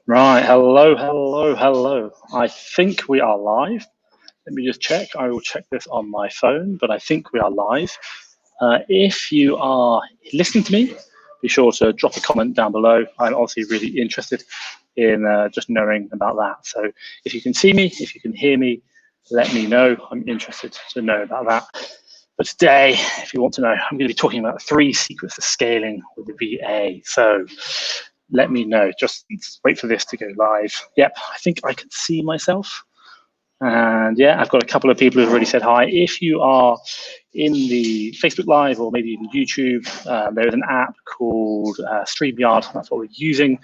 Right, hello. I think we are live. Let me just check. I will check this on my phone, but I think we are live. If you are listening to me, be sure to drop a comment down below. I'm obviously really interested in just knowing about that. So if you can see me, if you can hear me, let me know. I'm interested to know about that. But today, if you want to know, I'm going to be talking about 3 secrets to scaling with the VA. So let me know. Just wait for this to go live. Yep, I think I can see myself. And yeah, I've got a couple of people who've already said hi. If you are in the Facebook Live or maybe even YouTube, there is an app called StreamYard. That's what we're using.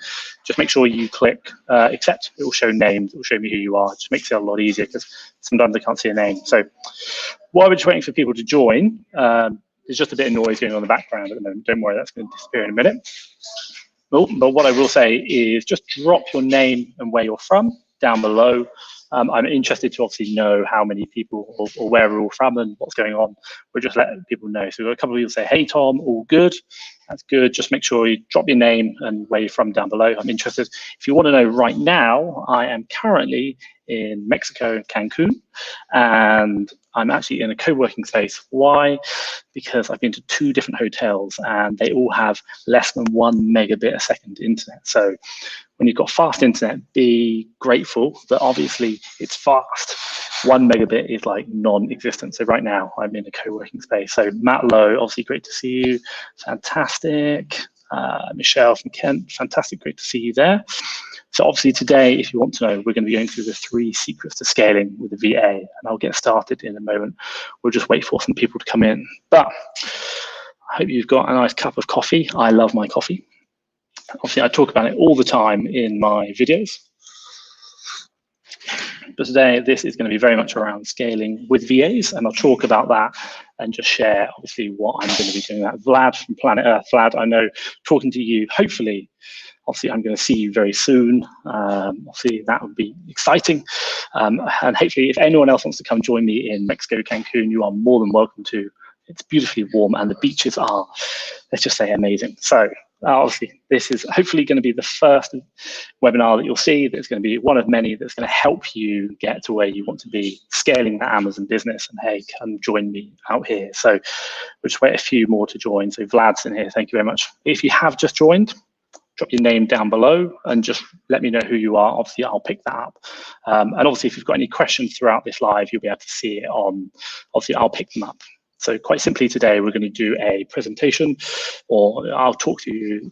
Just make sure you click accept. It will show names. It will show me who you are. It just makes it a lot easier because sometimes I can't see a name. So while we're just waiting for people to join, there's just a bit of noise going on in the background at the moment. Don't worry, that's going to disappear in a minute. But what I will say is just drop your name and where you're from down below. I'm interested to obviously know how many people or where we're all from and what's going on. We're just letting people know. So we've got a couple of people say, hey, Tom, all good. That's good. Just make sure you drop your name and where you're from down below. I'm interested. If you want to know right now, I am currently in Mexico, Cancun, and I'm actually in a co-working space. Why? Because I've been to 2 different hotels and they all have less than 1 megabit a second internet. So when you've got fast internet, be grateful that obviously it's fast. 1 megabit is like non-existent. So right now I'm in a co-working space. So Matt Lowe, obviously great to see you. Fantastic. Michelle from Kent, fantastic, great to see you there. So obviously today, if you want to know, we're going to be going through the 3 secrets to scaling with the VA, and I'll get started in a moment. We'll just wait for some people to come in. But I hope you've got a nice cup of coffee. I love my coffee. Obviously, I talk about it all the time in my videos. But today, this is going to be very much around scaling with VAs, and I'll talk about that and just share, obviously, what I'm going to be doing. That Vlad from Planet Earth. Vlad, I know, talking to you, hopefully, obviously, I'm going to see you very soon. Obviously, that would be exciting. And hopefully, if anyone else wants to come join me in Mexico, Cancun, you are more than welcome to. It's beautifully warm and the beaches are, let's just say, amazing. So obviously, this is hopefully going to be the first webinar that you'll see. There's going to be one of many that's going to help you get to where you want to be, scaling that Amazon business. And hey, come join me out here. So we'll just wait a few more to join. So Vlad's in here. Thank you very much. If you have just joined, drop your name down below and just let me know who you are. Obviously, I'll pick that up. And obviously, if you've got any questions throughout this live, you'll be able to see it on, obviously, I'll pick them up. So quite simply today, we're going to do a presentation, or I'll talk to you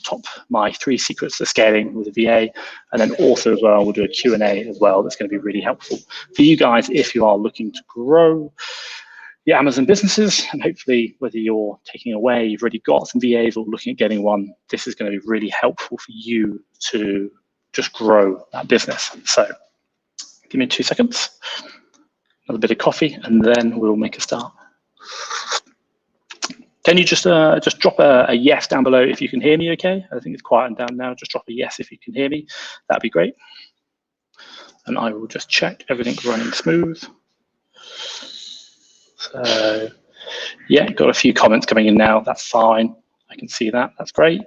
my 3 secrets to scaling with a VA. And then also as well, we'll do a Q&A as well. That's going to be really helpful for you guys if you are looking to grow your Amazon businesses. And hopefully, whether you're taking away, you've already got some VAs or looking at getting one, this is going to be really helpful for you to just grow that business. So give me 2 seconds, another bit of coffee, and then we'll make a start. Can you just drop a yes down below if you can hear me okay? I think it's quieting down now. Just drop a yes if you can hear me. That'd be great. And I will just check everything's running smooth. So yeah, got a few comments coming in now. That's fine. I can see that. That's great.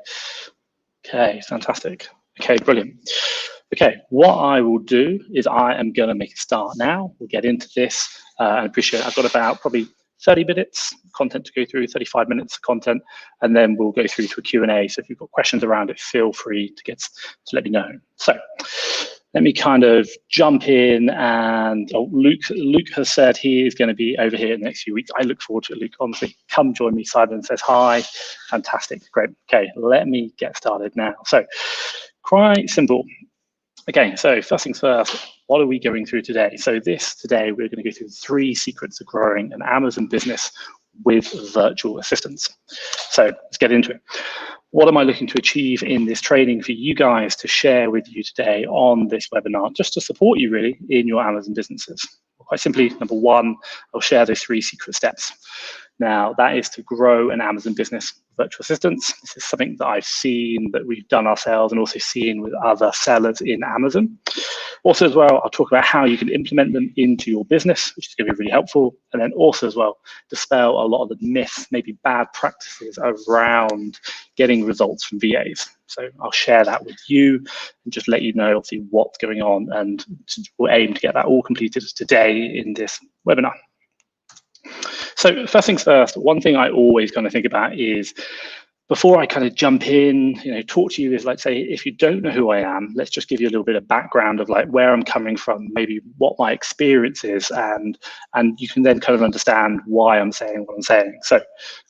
Okay, fantastic. Okay, brilliant. Okay, what I will do is I am going to make a start now. We'll get into this. I appreciate it. I've got about probably 30 minutes content to go through, 35 minutes of content, and then we'll go through to a Q&A. So if you've got questions around it, feel free to let me know. So let me kind of jump in, and Luke has said he is going to be over here in the next few weeks. I look forward to it, Luke. Honestly, come join me. Simon says hi. Fantastic, great. Okay, let me get started now. So quite simple. Okay, so first things first, what are we going through today? So today we're going to go through 3 secrets of growing an Amazon business with virtual assistants. So let's get into it. What am I looking to achieve in this training for you guys to share with you today on this webinar, just to support you really in your Amazon businesses? Quite simply, number 1, I'll share those 3 secret steps. Now, that is to grow an Amazon business with virtual assistants. This is something that I've seen that we've done ourselves and also seen with other sellers in Amazon. Also as well, I'll talk about how you can implement them into your business, which is going to be really helpful. And then also as well, dispel a lot of the myths, maybe bad practices around getting results from VAs. So I'll share that with you and just let you know obviously what's going on, and we'll aim to get that all completed today in this webinar. So first things first, one thing I always kind of think about is, before I kind of jump in, talk to you, is like, say, if you don't know who I am, let's just give you a little bit of background of like where I'm coming from, maybe what my experience is, and you can then kind of understand why I'm saying what I'm saying. So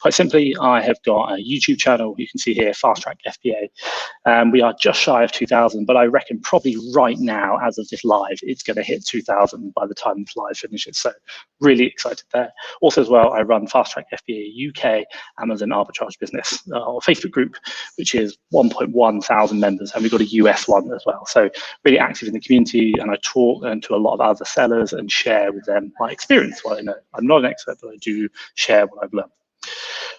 quite simply, I have got a YouTube channel. You can see here, Fast Track FBA. We are just shy of 2,000, but I reckon probably right now, as of this live, it's going to hit 2,000 by the time this live finishes. So really excited there. Also as well, I run Fast Track FBA UK Amazon Arbitrage business, our Facebook group, which is 1.1 thousand members, and we've got a US one as well. So really active in the community, and I talk to a lot of other sellers and share with them my experience. Well, I know I'm not an expert, but I do share what I've learned.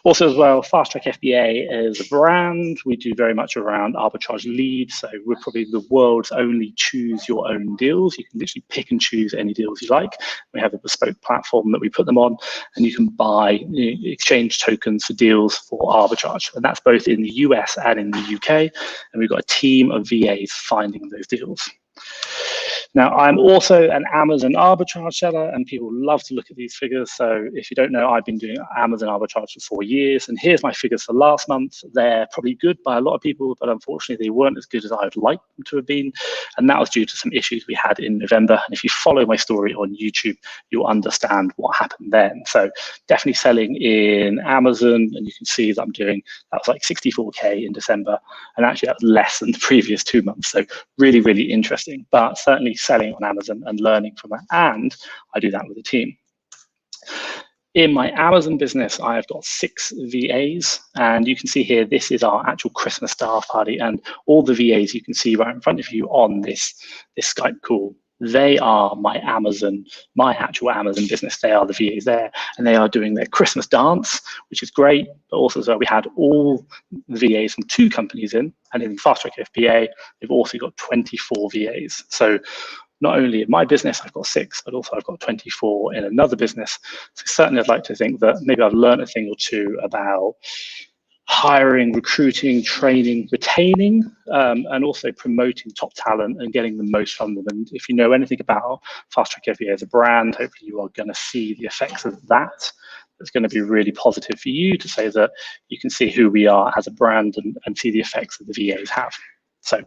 Also as well, Fast Track FBA is a brand. We do very much around arbitrage leads. So we're probably the world's only choose your own deals. You can literally pick and choose any deals you like. We have a bespoke platform that we put them on, and you can buy, exchange tokens for deals for arbitrage. And that's both in the US and in the UK. And we've got a team of VAs finding those deals. Now, I'm also an Amazon arbitrage seller, and people love to look at these figures. So if you don't know, I've been doing Amazon arbitrage for 4 years, and here's my figures for last month. They're probably good by a lot of people, but unfortunately they weren't as good as I'd like them to have been. And that was due to some issues we had in November. And if you follow my story on YouTube, you'll understand what happened then. So definitely selling in Amazon, and you can see that I'm doing, that was like 64K in December, and actually that was less than the previous 2 months. So really, really interesting, but certainly selling on Amazon and learning from that. And I do that with a team. In my Amazon business, I have got 6 VAs, and you can see here, this is our actual Christmas staff party, and all the VAs you can see right in front of you on this Skype call, they are my actual Amazon business. They are the VAs there, and they are doing their Christmas dance, which is great. But also, so we had all the VAs from 2 companies in, and in Fast Track FBA, they've also got 24 VAs. So not only in my business, I've got 6, but also I've got 24 in another business. So certainly I'd like to think that maybe I've learned a thing or two about hiring, recruiting, training, retaining, and also promoting top talent and getting the most from them. And if you know anything about Fast Track FBA as a brand, hopefully you are going to see the effects of that. It's going to be really positive for you to say that you can see who we are as a brand and see the effects that the VAs have. So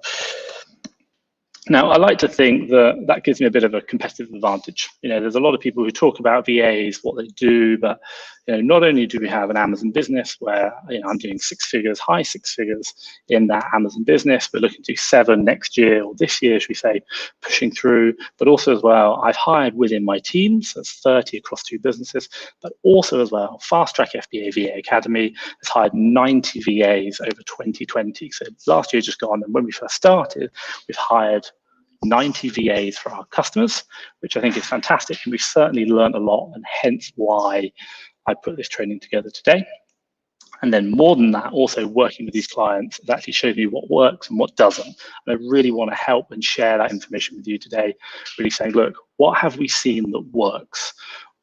now, I like to think that that gives me a bit of a competitive advantage. There's a lot of people who talk about VAs, what they do, but not only do we have an Amazon business where I'm doing 6 figures, high 6 figures in that Amazon business. We're looking to do 7 next year, or this year, should we say, pushing through. But also as well, I've hired within my team, so it's 30 across 2 businesses. But also as well, Fast Track FBA VA Academy has hired 90 VAs over 2020. So last year just gone, and when we first started, we've hired 90 VAs for our customers, which I think is fantastic. And we've certainly learned a lot, and hence why I put this training together today. And then more than that, also working with these clients that actually shows me what works and what doesn't. And I really want to help and share that information with you today, really saying, look, what have we seen that works?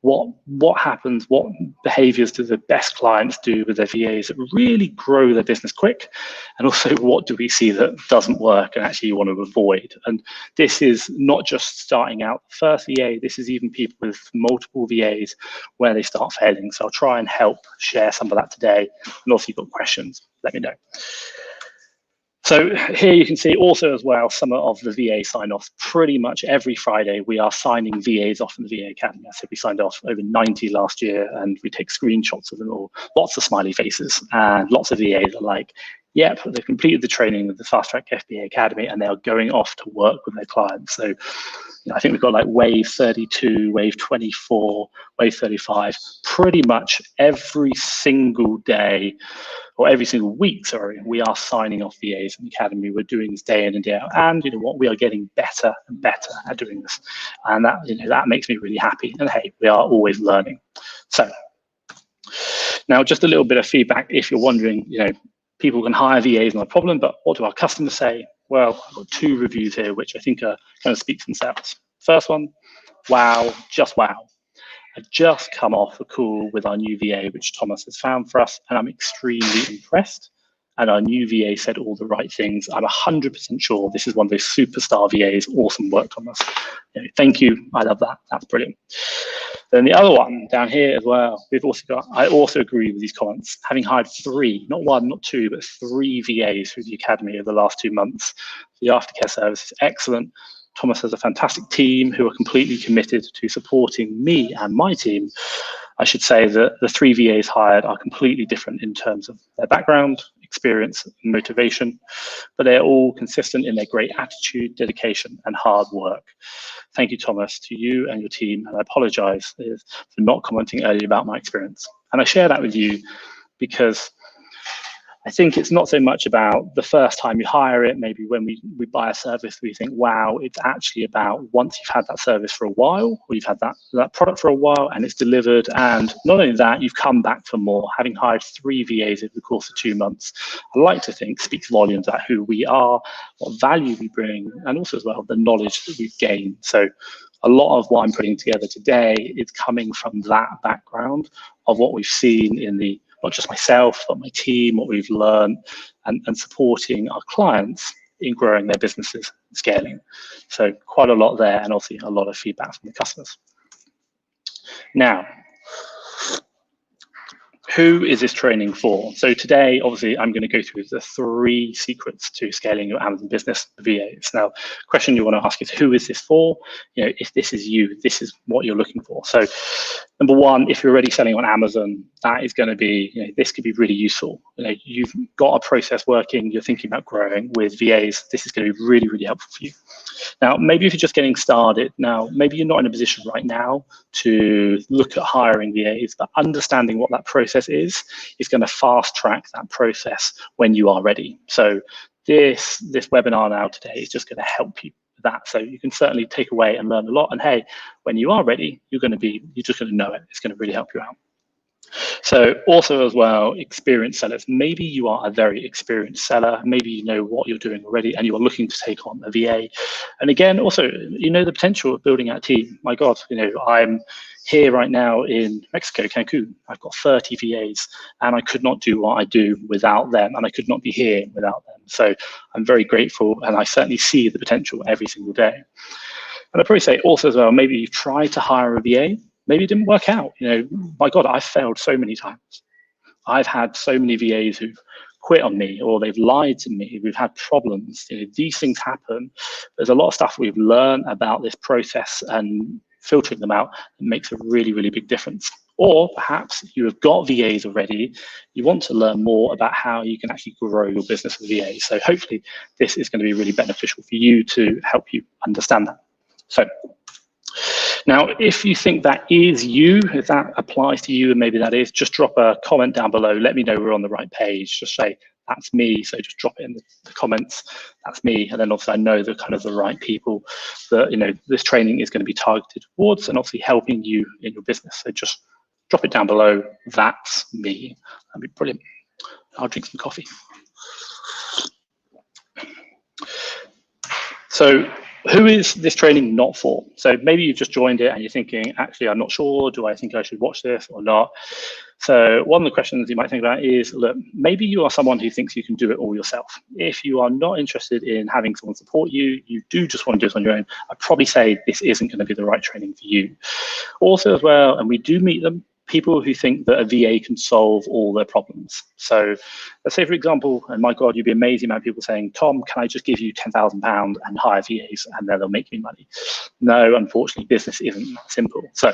What happens, what behaviors do the best clients do with their VAs that really grow their business quick? And also, what do we see that doesn't work and actually you want to avoid? And this is not just starting out the first VA, this is even people with multiple VAs where they start failing. So I'll try and help share some of that today. And also, if you've got questions, let me know. So here you can see also as well some of the VA sign-offs. Pretty much every Friday we are signing VAs off in the VA Academy. So we signed off over 90 last year, and we take screenshots of them all. Lots of smiley faces, and lots of VAs are like, yep, they've completed the training with the Fast Track FBA Academy, and they are going off to work with their clients. So I think we've got like wave 32, wave 24, wave 35, pretty much every single day, or every single week, sorry, we are signing off VAs in the Academy. We're doing this day in and day out. And you know what, we are getting better and better at doing this. And that, that makes me really happy. And hey, we are always learning. So now just a little bit of feedback. If you're wondering, people can hire VAs, not a problem, but what do our customers say? Well, I've got 2 reviews here, which I think are kind of speak for themselves. First one, wow, just wow. I just come off a call with our new VA, which Thomas has found for us, and I'm extremely impressed. And our new VA said all the right things. I'm 100% sure this is one of those superstar VAs. Awesome work, Thomas. Thank you. I love that. That's brilliant. Then the other one down here as well, I also agree with these comments. Having hired 3, not 1, not 2, but 3 VAs through the Academy over the last 2 months. The aftercare service is excellent. Thomas has a fantastic team who are completely committed to supporting me and my team. I should say that the 3 VAs hired are completely different in terms of their background, experience, and motivation, but they're all consistent in their great attitude, dedication, and hard work. Thank you, Thomas, to you and your team, and I apologize for not commenting earlier about my experience. And I share that with you because I think it's not so much about the first time you hire it, maybe when we buy a service, we think, wow, it's actually about once you've had that service for a while, or you've had that product for a while and it's delivered. And not only that, you've come back for more. Having hired 3 VAs over the course of 2 months, I like to think speaks volumes about who we are, what value we bring, and also as well, the knowledge that we've gained. So a lot of what I'm putting together today is coming from that background of what we've seen in the not just myself, but my team, what we've learned, and supporting our clients in growing their businesses and scaling. So quite a lot there, and obviously a lot of feedback from the customers. Now, who is this training for? So today, obviously, I'm going to go through the 3 secrets to scaling your Amazon business VAs. Now, question you want to ask is, who is this for? If this is you, this is what you're looking for. So number 1, if you're already selling on Amazon, that is going to be, this could be really useful. You've got a process working, you're thinking about growing with VAs, this is going to be really, really helpful for you. Now, maybe if you're just getting started, maybe you're not in a position right now to look at hiring VAs, but understanding what that process is going to fast track that process when you are ready. So this webinar now today is just going to help you with that. So you can certainly take away and learn a lot. And hey, when you are ready, you're just going to know it. It's going to really help you out. So also as well, experienced sellers. Maybe you are a very experienced seller. Maybe you know what you're doing already and you're looking to take on a VA. And again, also, the potential of building out a team. My God, I'm here right now in Mexico, Cancun. I've got 30 VAs and I could not do what I do without them, and I could not be here without them. So I'm very grateful, and I certainly see the potential every single day. And I'd probably say also as well, maybe you've tried to hire a VA, maybe it didn't work out. My God, I've failed so many times. I've had so many VAs who've quit on me, or they've lied to me. We've had problems. These things happen. There's a lot of stuff we've learned about this process, and filtering them out makes a really, really big difference. Or perhaps you have got VAs already. You want to learn more about how you can actually grow your business with VAs. So hopefully this is going to be really beneficial for you to help you understand that. So now, if you think that is you, if that applies to you, and maybe that is, just drop a comment down below. Let me know we're on the right page. Just say, that's me. So just drop it in the comments. That's me. And then obviously I know the kind of the right people that, this training is going to be targeted towards, and obviously helping you in your business. So just drop it down below. That's me. That'd be brilliant. I'll drink some coffee. So who is this training not for? So maybe you've just joined it and you're thinking, actually, I'm not sure. Do I think I should watch this or not? So one of the questions you might think about is, look, maybe you are someone who thinks you can do it all yourself. If you are not interested in having someone support you, you do just want to do it on your own, I'd probably say this isn't going to be the right training for you. Also as well, and we do meet them, people who think that a VA can solve all their problems. So let's say, for example, and my God, you'd be amazed the amount of people saying, Tom, can I just give you £10,000 and hire VAs and then they'll make me money? No, unfortunately, business isn't that simple. So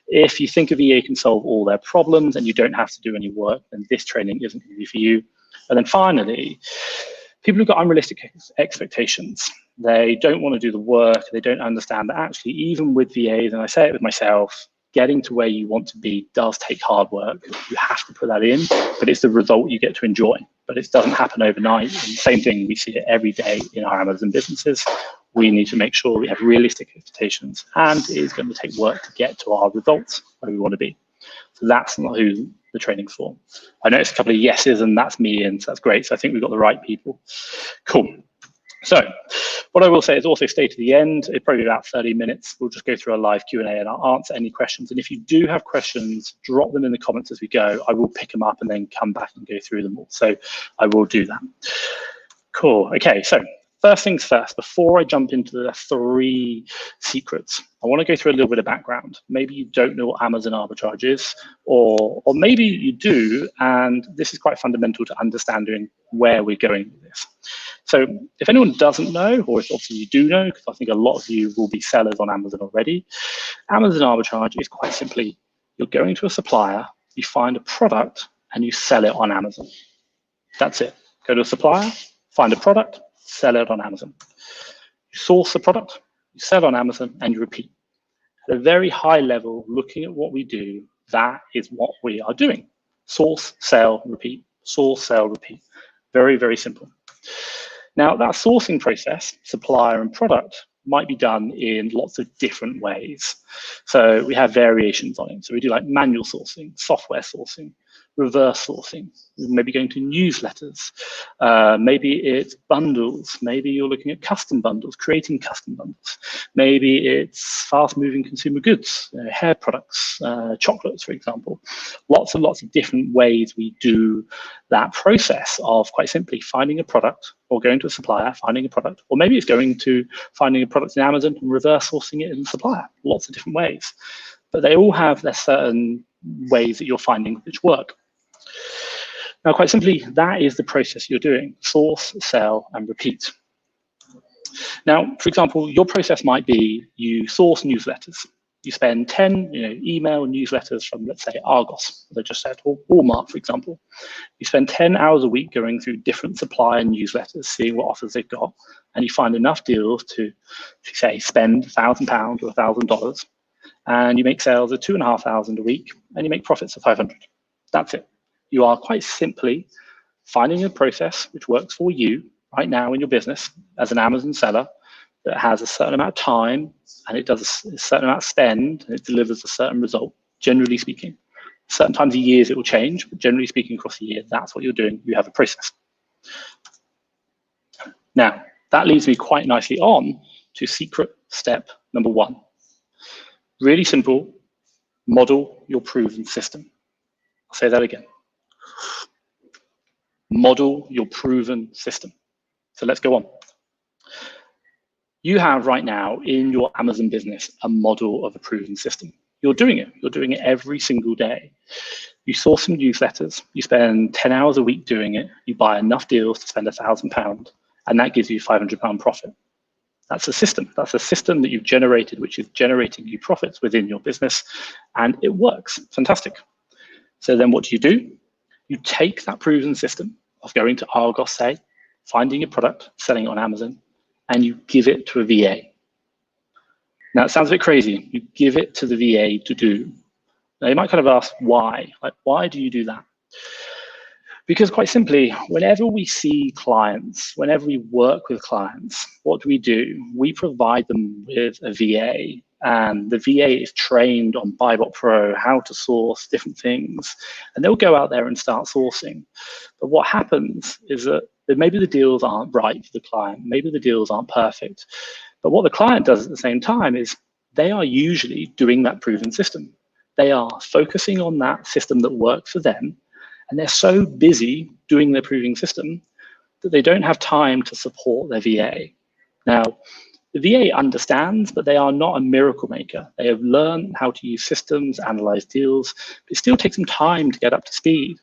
if you think a VA can solve all their problems and you don't have to do any work, then this training isn't going to be for you. And then finally, people who've got unrealistic expectations. They don't want to do the work. They don't understand that actually, even with VAs, and I say it with myself, getting to where you want to be does take hard work. You have to put that in, but it's the result you get to enjoy. But it doesn't happen overnight. And same thing, we see it every day in our Amazon businesses. We need to make sure we have realistic expectations, and it is going to take work to get to our results where we want to be. So that's not who the training's for. I noticed a couple of yeses, and that's me, and so that's great. So I think we've got the right people. Cool. So what I will say is also stay to the end. It's probably about 30 minutes. We'll just go through a live Q&A and I'll answer any questions. And if you do have questions, drop them in the comments as we go. I will pick them up and then come back and go through them all. So I will do that. Cool. Okay, so first things first, before I jump into the 3 secrets, I want to go through a little bit of background. Maybe you don't know what Amazon arbitrage is, or maybe you do, and this is quite fundamental to understanding where we're going with this. So if anyone doesn't know, or if obviously you do know, because I think a lot of you will be sellers on Amazon already, Amazon arbitrage is quite simply, you're going to a supplier, you find a product, and you sell it on Amazon. That's it. Go to a supplier, find a product, sell it on Amazon. You source the product, you sell on Amazon, and you repeat. At a very high level, looking at what we do, that is what we are doing. Source, sell, repeat. Source, sell, repeat. Very, very simple. Now, that sourcing process, supplier and product, might be done in lots of different ways. So we have variations on it. So we do like manual sourcing, software sourcing, reverse sourcing, maybe going to newsletters, maybe it's bundles, maybe you're looking at custom bundles, creating custom bundles, maybe it's fast moving consumer goods, hair products, chocolates, for example. Lots and lots of different ways we do that process of quite simply finding a product or going to a supplier, finding a product, or maybe it's going to finding a product in Amazon and reverse sourcing it in the supplier, lots of different ways. But they all have their certain ways that you're finding which work. Now, quite simply, that is the process you're doing: source, sell, and repeat. Now, for example, your process might be you source newsletters. You spend 10 email newsletters from, let's say, Argos, as I just said, or Walmart, for example. You spend 10 hours a week going through different supplier newsletters, seeing what offers they've got, and you find enough deals to say, spend £1,000 or $1,000, and you make sales of 2,500 a week, and you make profits of 500. That's it. You are quite simply finding a process which works for you right now in your business as an Amazon seller that has a certain amount of time and it does a certain amount of spend and it delivers a certain result, generally speaking. Certain times of years it will change, but generally speaking across the year, that's what you're doing. You have a process. Now, that leads me quite nicely on to secret step number 1. Really simple, model your proven system. I'll say that again. Model your proven system. So let's go on. You have right now in your Amazon business a model of a proven system. You're doing it. You're doing it every single day. You source some newsletters. You spend 10 hours a week doing it. You buy enough deals to spend £1,000, and that gives you £500 profit. That's a system. That's a system that you've generated, which is generating you profits within your business, and it works. Fantastic. So then what do? You take that proven system of going to Argos, say, finding a product, selling it on Amazon, and you give it to a VA. Now, it sounds a bit crazy. You give it to the VA to do. Now, you might kind of ask why. Like, why do you do that? Because quite simply, whenever we see clients, whenever we work with clients, what do? We provide them with a VA. And the VA is trained on Buybot Pro, how to source different things. And they'll go out there and start sourcing. But what happens is that maybe the deals aren't right for the client. Maybe the deals aren't perfect. But what the client does at the same time is they are usually doing that proven system. They are focusing on that system that works for them. And they're so busy doing their proving system that they don't have time to support their VA. Now, the VA understands, but they are not a miracle maker. They have learned how to use systems, analyze deals, but it still takes them time to get up to speed.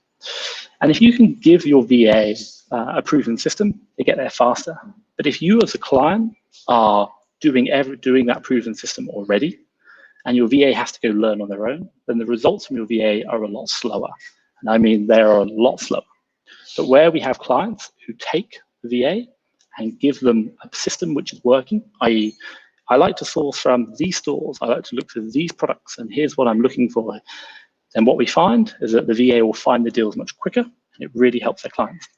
And if you can give your VA a proven system, they get there faster. But if you as a client are doing that proven system already, and your VA has to go learn on their own, then the results from your VA are a lot slower. And I mean, they are a lot slower. But where we have clients who take the VA and give them a system which is working, i.e., I like to source from these stores, I like to look for these products, and here's what I'm looking for. Then what we find is that the VA will find the deals much quicker, and it really helps their clients.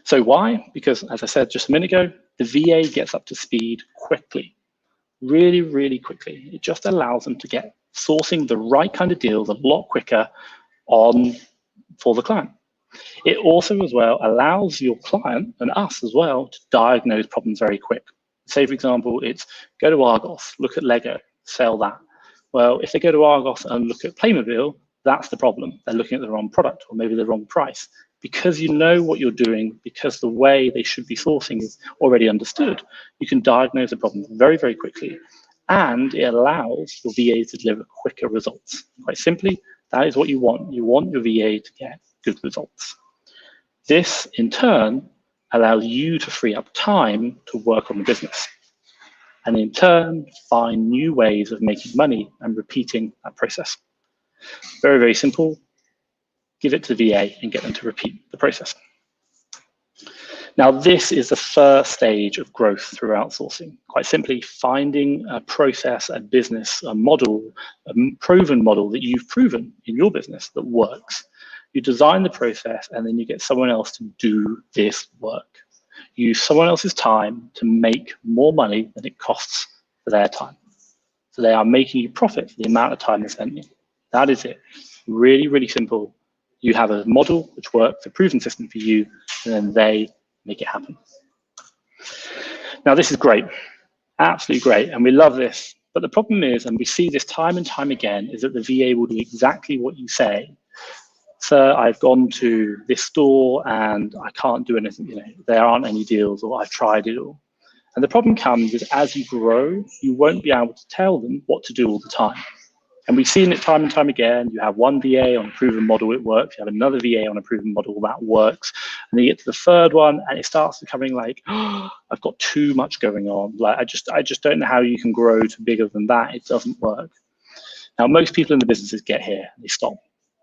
So why? Because, as I said just a minute ago, the VA gets up to speed quickly, really, really quickly. It just allows them to get sourcing the right kind of deals a lot quicker for the client. It also as well allows your client and us as well to diagnose problems very quick. Say, for example, it's go to Argos, look at Lego, sell that. Well, if they go to Argos and look at Playmobil, that's the problem. They're looking at the wrong product or maybe the wrong price. Because you know what you're doing, because the way they should be sourcing is already understood, you can diagnose the problem very, very quickly. And it allows your VA to deliver quicker results. Quite simply, that is what you want. You want your VA to get good results. This, in turn, allows you to free up time to work on the business. And in turn, find new ways of making money and repeating that process. Very, very simple. Give it to the VA and get them to repeat the process. Now, this is the first stage of growth through outsourcing. Quite simply, finding a process, a business, a model, a proven model that you've proven in your business that works. You design the process and then you get someone else to do this work. You use someone else's time to make more money than it costs for their time. So they are making you profit for the amount of time they're spending. That is it. Really, really simple. You have a model which works, a proven system for you, and then they make it happen. Now, this is great, absolutely great, and we love this. But the problem is, and we see this time and time again, is that the VA will do exactly what you say. Sir, I've gone to this store and I can't do anything, there aren't any deals, or I've tried it all. And the problem comes is as you grow, you won't be able to tell them what to do all the time. And we've seen it time and time again. You have one VA on a proven model, it works. You have another VA on a proven model, that works. And then you get to the third one and it starts becoming like, oh, I've got too much going on. Like, I just don't know how you can grow to bigger than that. It doesn't work. Now, most people in the businesses get here, they stop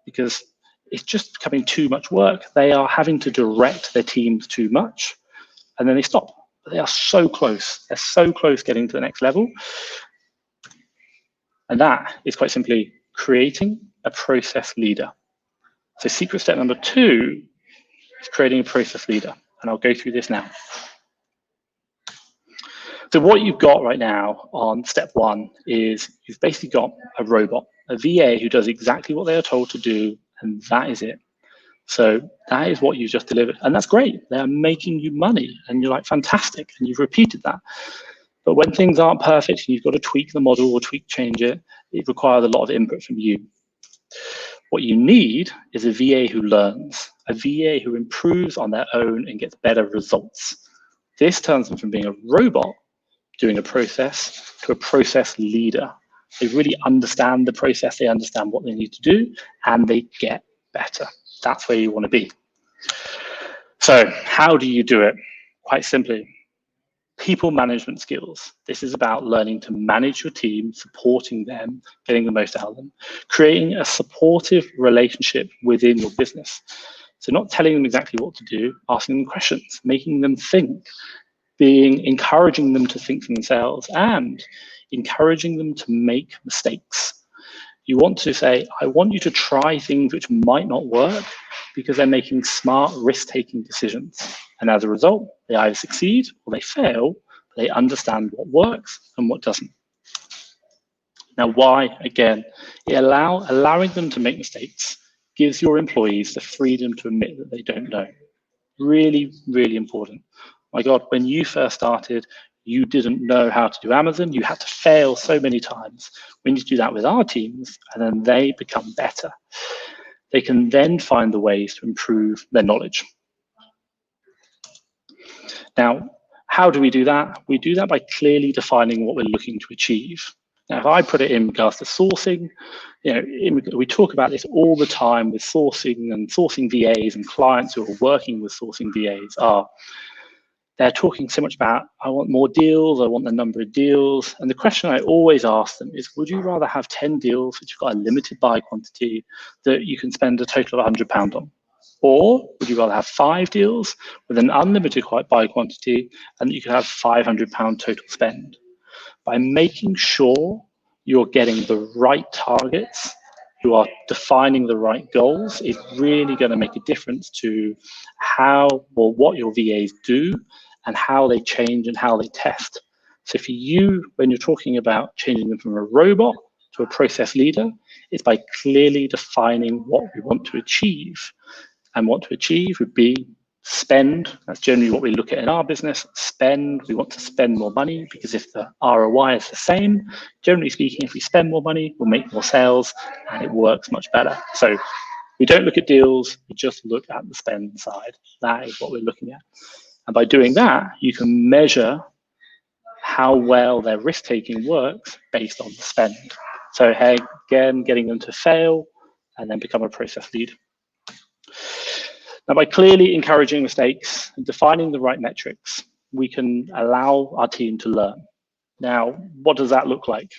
because it's just becoming too much work. They are having to direct their teams too much and then they stop. But they are so close. They're so close getting to the next level. And that is quite simply creating a process leader. So secret step number 2 is creating a process leader. And I'll go through this now. So what you've got right now on step 1 is you've basically got a robot, a VA who does exactly what they are told to do, and that is it. So that is what you've just delivered. And that's great. They are making you money. And you're like, fantastic. And you've repeated that. But when things aren't perfect and you've got to tweak the model or change it, it requires a lot of input from you. What you need is a VA who learns, a VA who improves on their own and gets better results. This turns them from being a robot doing a process to a process leader. They really understand the process, they understand what they need to do, and they get better. That's where you want to be. So how do you do it? Quite simply, people management skills. This is about learning to manage your team, supporting them, getting the most out of them, creating a supportive relationship within your business. So not telling them exactly what to do, asking them questions, making them think, encouraging them to think for themselves, and encouraging them to make mistakes. You want to say, I want you to try things which might not work because they're making smart risk-taking decisions. And as a result, they either succeed or they fail, but they understand what works and what doesn't. Now, why? Again, allowing them to make mistakes gives your employees the freedom to admit that they don't know. Really, really important. My God, when you first started, you didn't know how to do Amazon. You had to fail so many times. We need to do that with our teams, and then they become better. They can then find the ways to improve their knowledge. Now, how do we do that? We do that by clearly defining what we're looking to achieve. Now, if I put it in regards to sourcing, we talk about this all the time with sourcing and sourcing VAs, and clients who are working with sourcing VAs they're talking so much about, I want more deals, I want the number of deals. And the question I always ask them is, would you rather have 10 deals, which you've got a limited buy quantity that you can spend a total of £100 on? Or would you rather have 5 deals with an unlimited buy quantity and you can have £500 total spend? By making sure you're getting the right targets, you are defining the right goals, is really going to make a difference to how or what your VAs do and how they change and how they test. So for you, when you're talking about changing them from a robot to a process leader, it's by clearly defining what we want to achieve. and want to achieve would be spend. That's generally what we look at in our business. Spend. We want to spend more money because if the ROI is the same, generally speaking, if we spend more money, we'll make more sales and it works much better. So we don't look at deals, we just look at the spend side. That is what we're looking at. And by doing that, you can measure how well their risk-taking works based on the spend. So again, getting them to fail and then become a process lead. Now, by clearly encouraging mistakes and defining the right metrics, we can allow our team to learn. Now, what does that look like?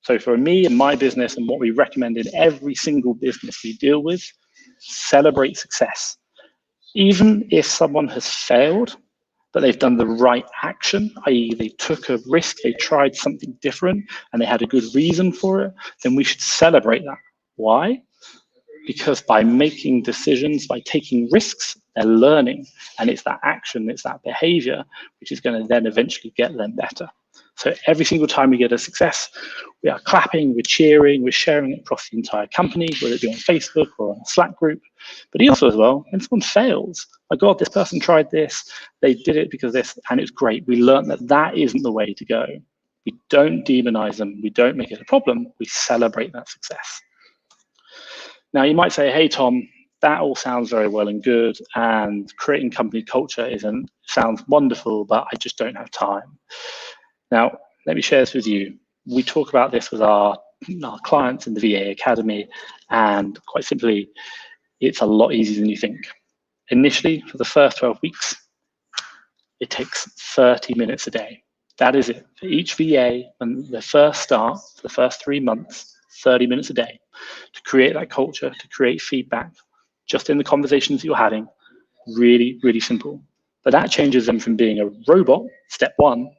So for me and my business, and what we recommend in every single business we deal with, celebrate success. Even if someone has failed, but they've done the right action, i.e. they took a risk, they tried something different, and they had a good reason for it, then we should celebrate that. Why? Because by making decisions, by taking risks, they're learning. And it's that action, it's that behavior, which is going to then eventually get them better. So every single time we get a success, we are clapping, we're cheering, we're sharing it across the entire company, whether it be on Facebook or on a Slack group. But also as well, when someone fails, my God, this person tried this, they did it because this, and it's great. We learned that that isn't the way to go. We don't demonize them, we don't make it a problem, we celebrate that success. Now, you might say, hey, Tom, that all sounds very well and good, and creating company culture sounds wonderful, but I just don't have time. Now, let me share this with you. We talk about this with our clients in the VA Academy, and quite simply, it's a lot easier than you think. Initially, for the first 12 weeks, it takes 30 minutes a day. That is it. For each VA, when they first start, for the first 3 months, 30 minutes a day to create that culture, to create feedback, just in the conversations you're having. Really, really simple. But that changes them from being a robot, step one,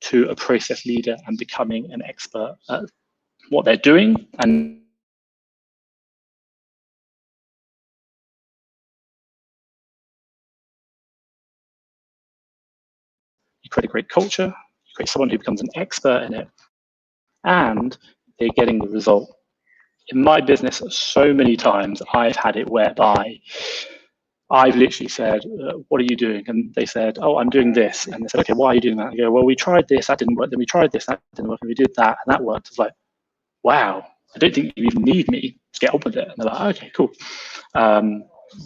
to a process leader and becoming an expert at what they're doing. And you create a great culture, you create someone who becomes an expert in it, and they're getting the result. In my business, so many times I've had it whereby I've literally said, what are you doing? And they said, oh, I'm doing this. And they said, okay, why are you doing that? I go, well, we tried this, that didn't work. Then we tried this, that didn't work. And we did that, and that worked. It's like, wow, I don't think you even need me to get on with it. And they're like, okay, cool.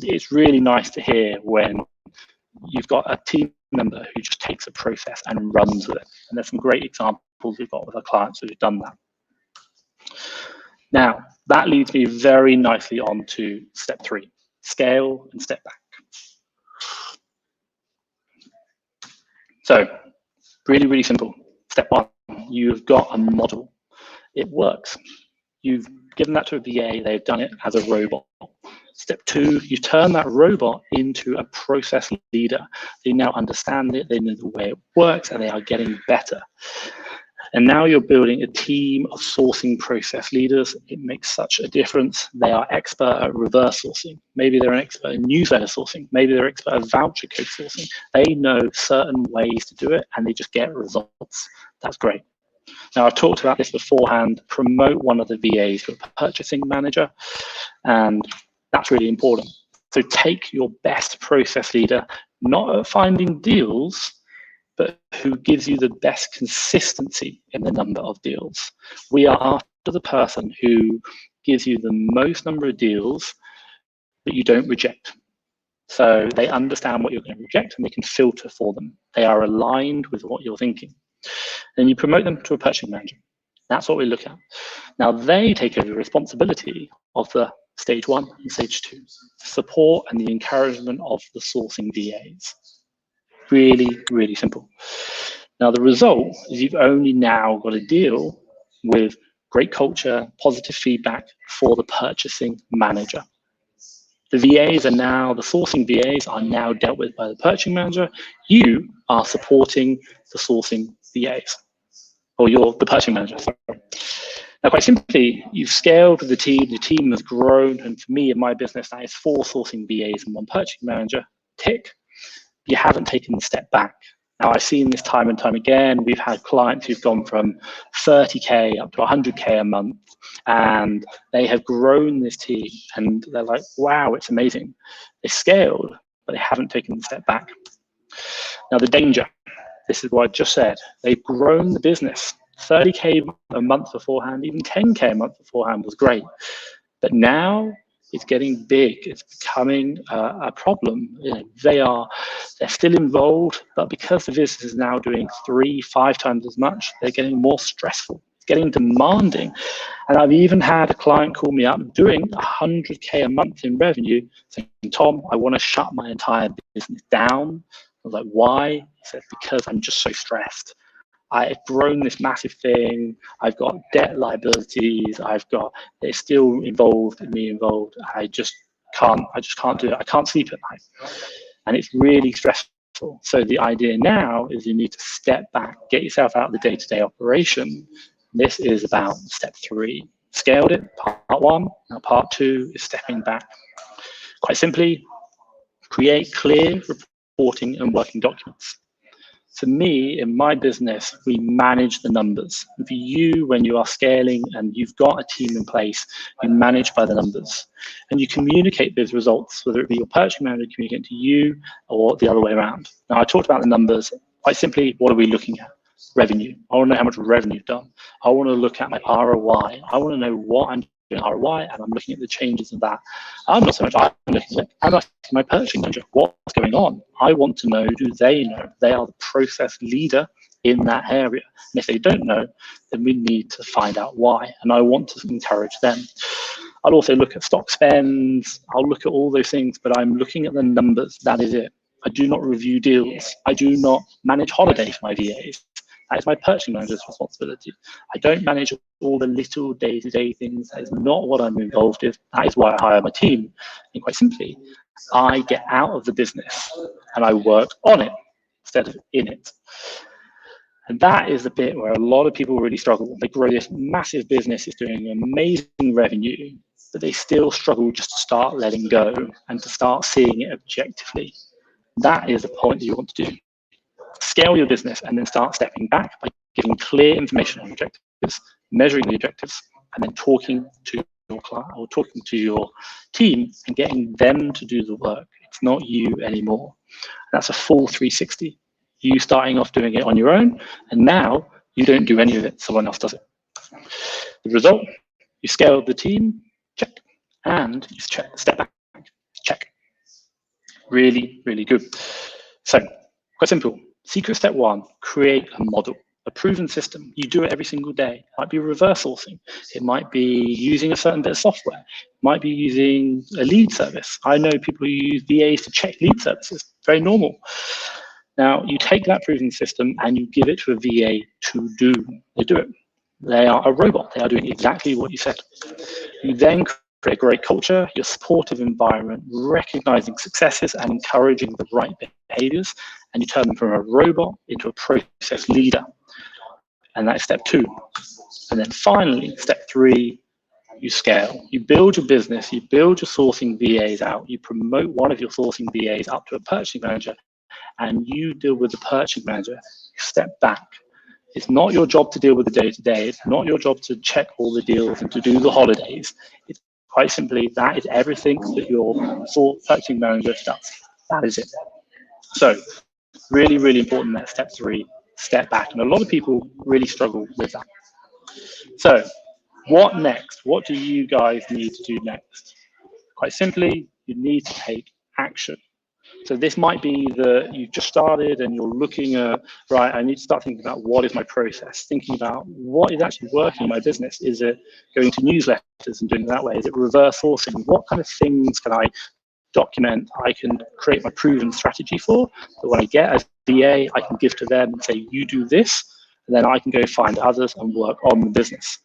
It's really nice to hear when you've got a team member who just takes a process and runs with it. And there's some great examples we've got with our clients who've done that. Now, that leads me very nicely on to step 3, scale and step back. So really, really simple. Step 1, you've got a model. It works. You've given that to a VA, they've done it as a robot. Step 2, you turn that robot into a process leader. They now understand it, they know the way it works, and they are getting better. And now you're building a team of sourcing process leaders. It makes such a difference. They are expert at reverse sourcing. Maybe they're an expert in newsletter sourcing. Maybe they're expert at voucher code sourcing. They know certain ways to do it, and they just get results. That's great. Now, I've talked about this beforehand. Promote one of the VAs to a purchasing manager, and that's really important. So take your best process leader, not at finding deals, but who gives you the best consistency in the number of deals. We are after the person who gives you the most number of deals that you don't reject. So they understand what you're going to reject and they can filter for them. They are aligned with what you're thinking. Then you promote them to a purchasing manager. That's what we look at. Now they take over the responsibility of the stage 1 and stage 2, support and the encouragement of the sourcing VAs. Really, really simple. Now, the result is you've only now got to deal with great culture, positive feedback for the purchasing manager. The VAs are now, the sourcing VAs are now dealt with by the purchasing manager. You are supporting the sourcing VAs, or you're the purchasing manager, sorry. Now, quite simply, you've scaled with the team has grown, and for me in my business, that is 4 sourcing VAs and 1 purchasing manager, tick. You haven't taken the step back. Now, I've seen this time and time again. We've had clients who've gone from 30K up to 100K a month, and they have grown this team, and they're like, wow, it's amazing. They scaled, but they haven't taken a step back. Now, the danger, this is what I just said. They've grown the business. 30K a month beforehand, even 10K a month beforehand was great. But now it's getting big. It's becoming a problem. You know, they're still involved, but because the business is now doing 3-5 times as much, they're getting more stressful. It's getting demanding. And I've even had a client call me up doing 100K a month in revenue, saying, Tom, I want to shut my entire business down. I was like, why? He said, because I'm just so stressed. I've grown this massive thing. I've got debt liabilities. It's still involved. I just can't do it. I can't sleep at night. And it's really stressful. So the idea now is you need to step back, get yourself out of the day-to-day operation. This is about step 3. Scaled it, part 1. Now part 2 is stepping back. Quite simply, create clear reporting and working documents. For me, in my business, we manage the numbers. For you, when you are scaling and you've got a team in place, you manage by the numbers. And you communicate those results, whether it be your purchasing manager communicating to you or the other way around. Now, I talked about the numbers. Quite simply, what are we looking at? Revenue. I want to know how much revenue you've done. I want to look at my ROI. I want to know what I'm doing ROI, and I'm looking at the changes of that. I'm not so much, I'm looking at, I'm asking my purchasing manager, what's going on? I want to know, do they know? They are the process leader in that area. And if they don't know, then we need to find out why. And I want to encourage them. I'll also look at stock spends. I'll look at all those things, but I'm looking at the numbers. That is it. I do not review deals. I do not manage holidays for my VAs. That is my purchasing manager's responsibility. I don't manage all the little day-to-day things. That is not what I'm involved with. That is why I hire my team. And quite simply, I get out of the business and I work on it instead of in it. And that is the bit where a lot of people really struggle. They grow this massive business, it's doing amazing revenue, but they still struggle just to start letting go and to start seeing it objectively. That is the point that you want to do. Scale your business and then start stepping back by giving clear information on objectives, measuring the objectives, and then talking to your client or talking to your team and getting them to do the work. It's not you anymore. That's a full 360. You starting off doing it on your own, and now you don't do any of it, someone else does it. The result, you scaled the team, check, and you step back, check. Really, really good. So, quite simple. Secret step 1, create a model, a proven system. You do it every single day. It might be reverse sourcing. It might be using a certain bit of software. It might be using a lead service. I know people who use VAs to check lead services. Very normal. Now, you take that proven system and you give it to a VA to do. They do it. They are a robot. They are doing exactly what you said. You then create a great culture, your supportive environment, recognizing successes and encouraging the right behaviors, and you turn them from a robot into a process leader. And that's step 2. And then finally, step 3, you scale. You build your business, you build your sourcing VAs out, you promote one of your sourcing VAs up to a purchasing manager, and you deal with the purchasing manager. You step back. It's not your job to deal with the day-to-day. It's not your job to check all the deals and to do the holidays. It's quite simply, that is everything that your purchasing manager does. That is it. So really, really important that step 3, step back. And a lot of people really struggle with that. So what next? What do you guys need to do next? Quite simply, you need to take action. So this might be that you've just started and you're looking at, right, I need to start thinking about what is my process, thinking about what is actually working in my business. Is it going to newsletters and doing it that way? Is it reverse sourcing? What kind of things can I document? I can create my proven strategy for, that when I get a VA, I can give to them and say, you do this, and then I can go find others and work on the business.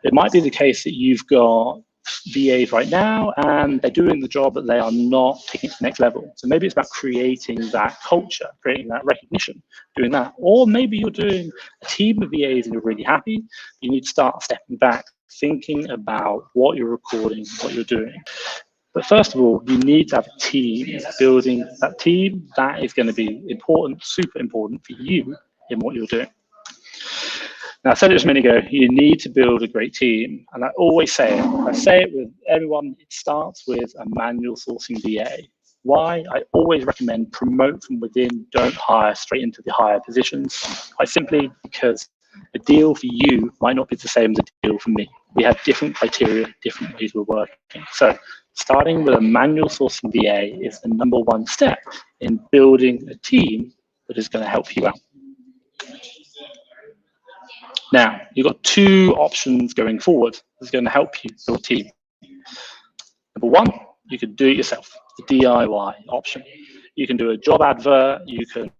It might be the case that you've got VAs right now and they're doing the job, but they are not taking it to the next level. So maybe it's about creating that culture, creating that recognition, doing that. Or maybe you're doing a team of VAs and you're really happy. You need to start stepping back, thinking about what you're recording, what you're doing. But first of all, you need to have a team. Building that team, that is going to be important, super important for you in what you're doing. Now, I said it just a minute ago, you need to build a great team. And I always say it. I say it with everyone. It starts with a manual sourcing VA. Why? I always recommend promote from within, don't hire straight into the higher positions. Quite simply because a deal for you might not be the same as a deal for me. We have different criteria, different ways we're working. So starting with a manual sourcing VA is the #1 step in building a team that is going to help you out. Now, you've got 2 options going forward that's going to help you build a team. #1, you can do it yourself, the DIY option. You can do a job advert, you can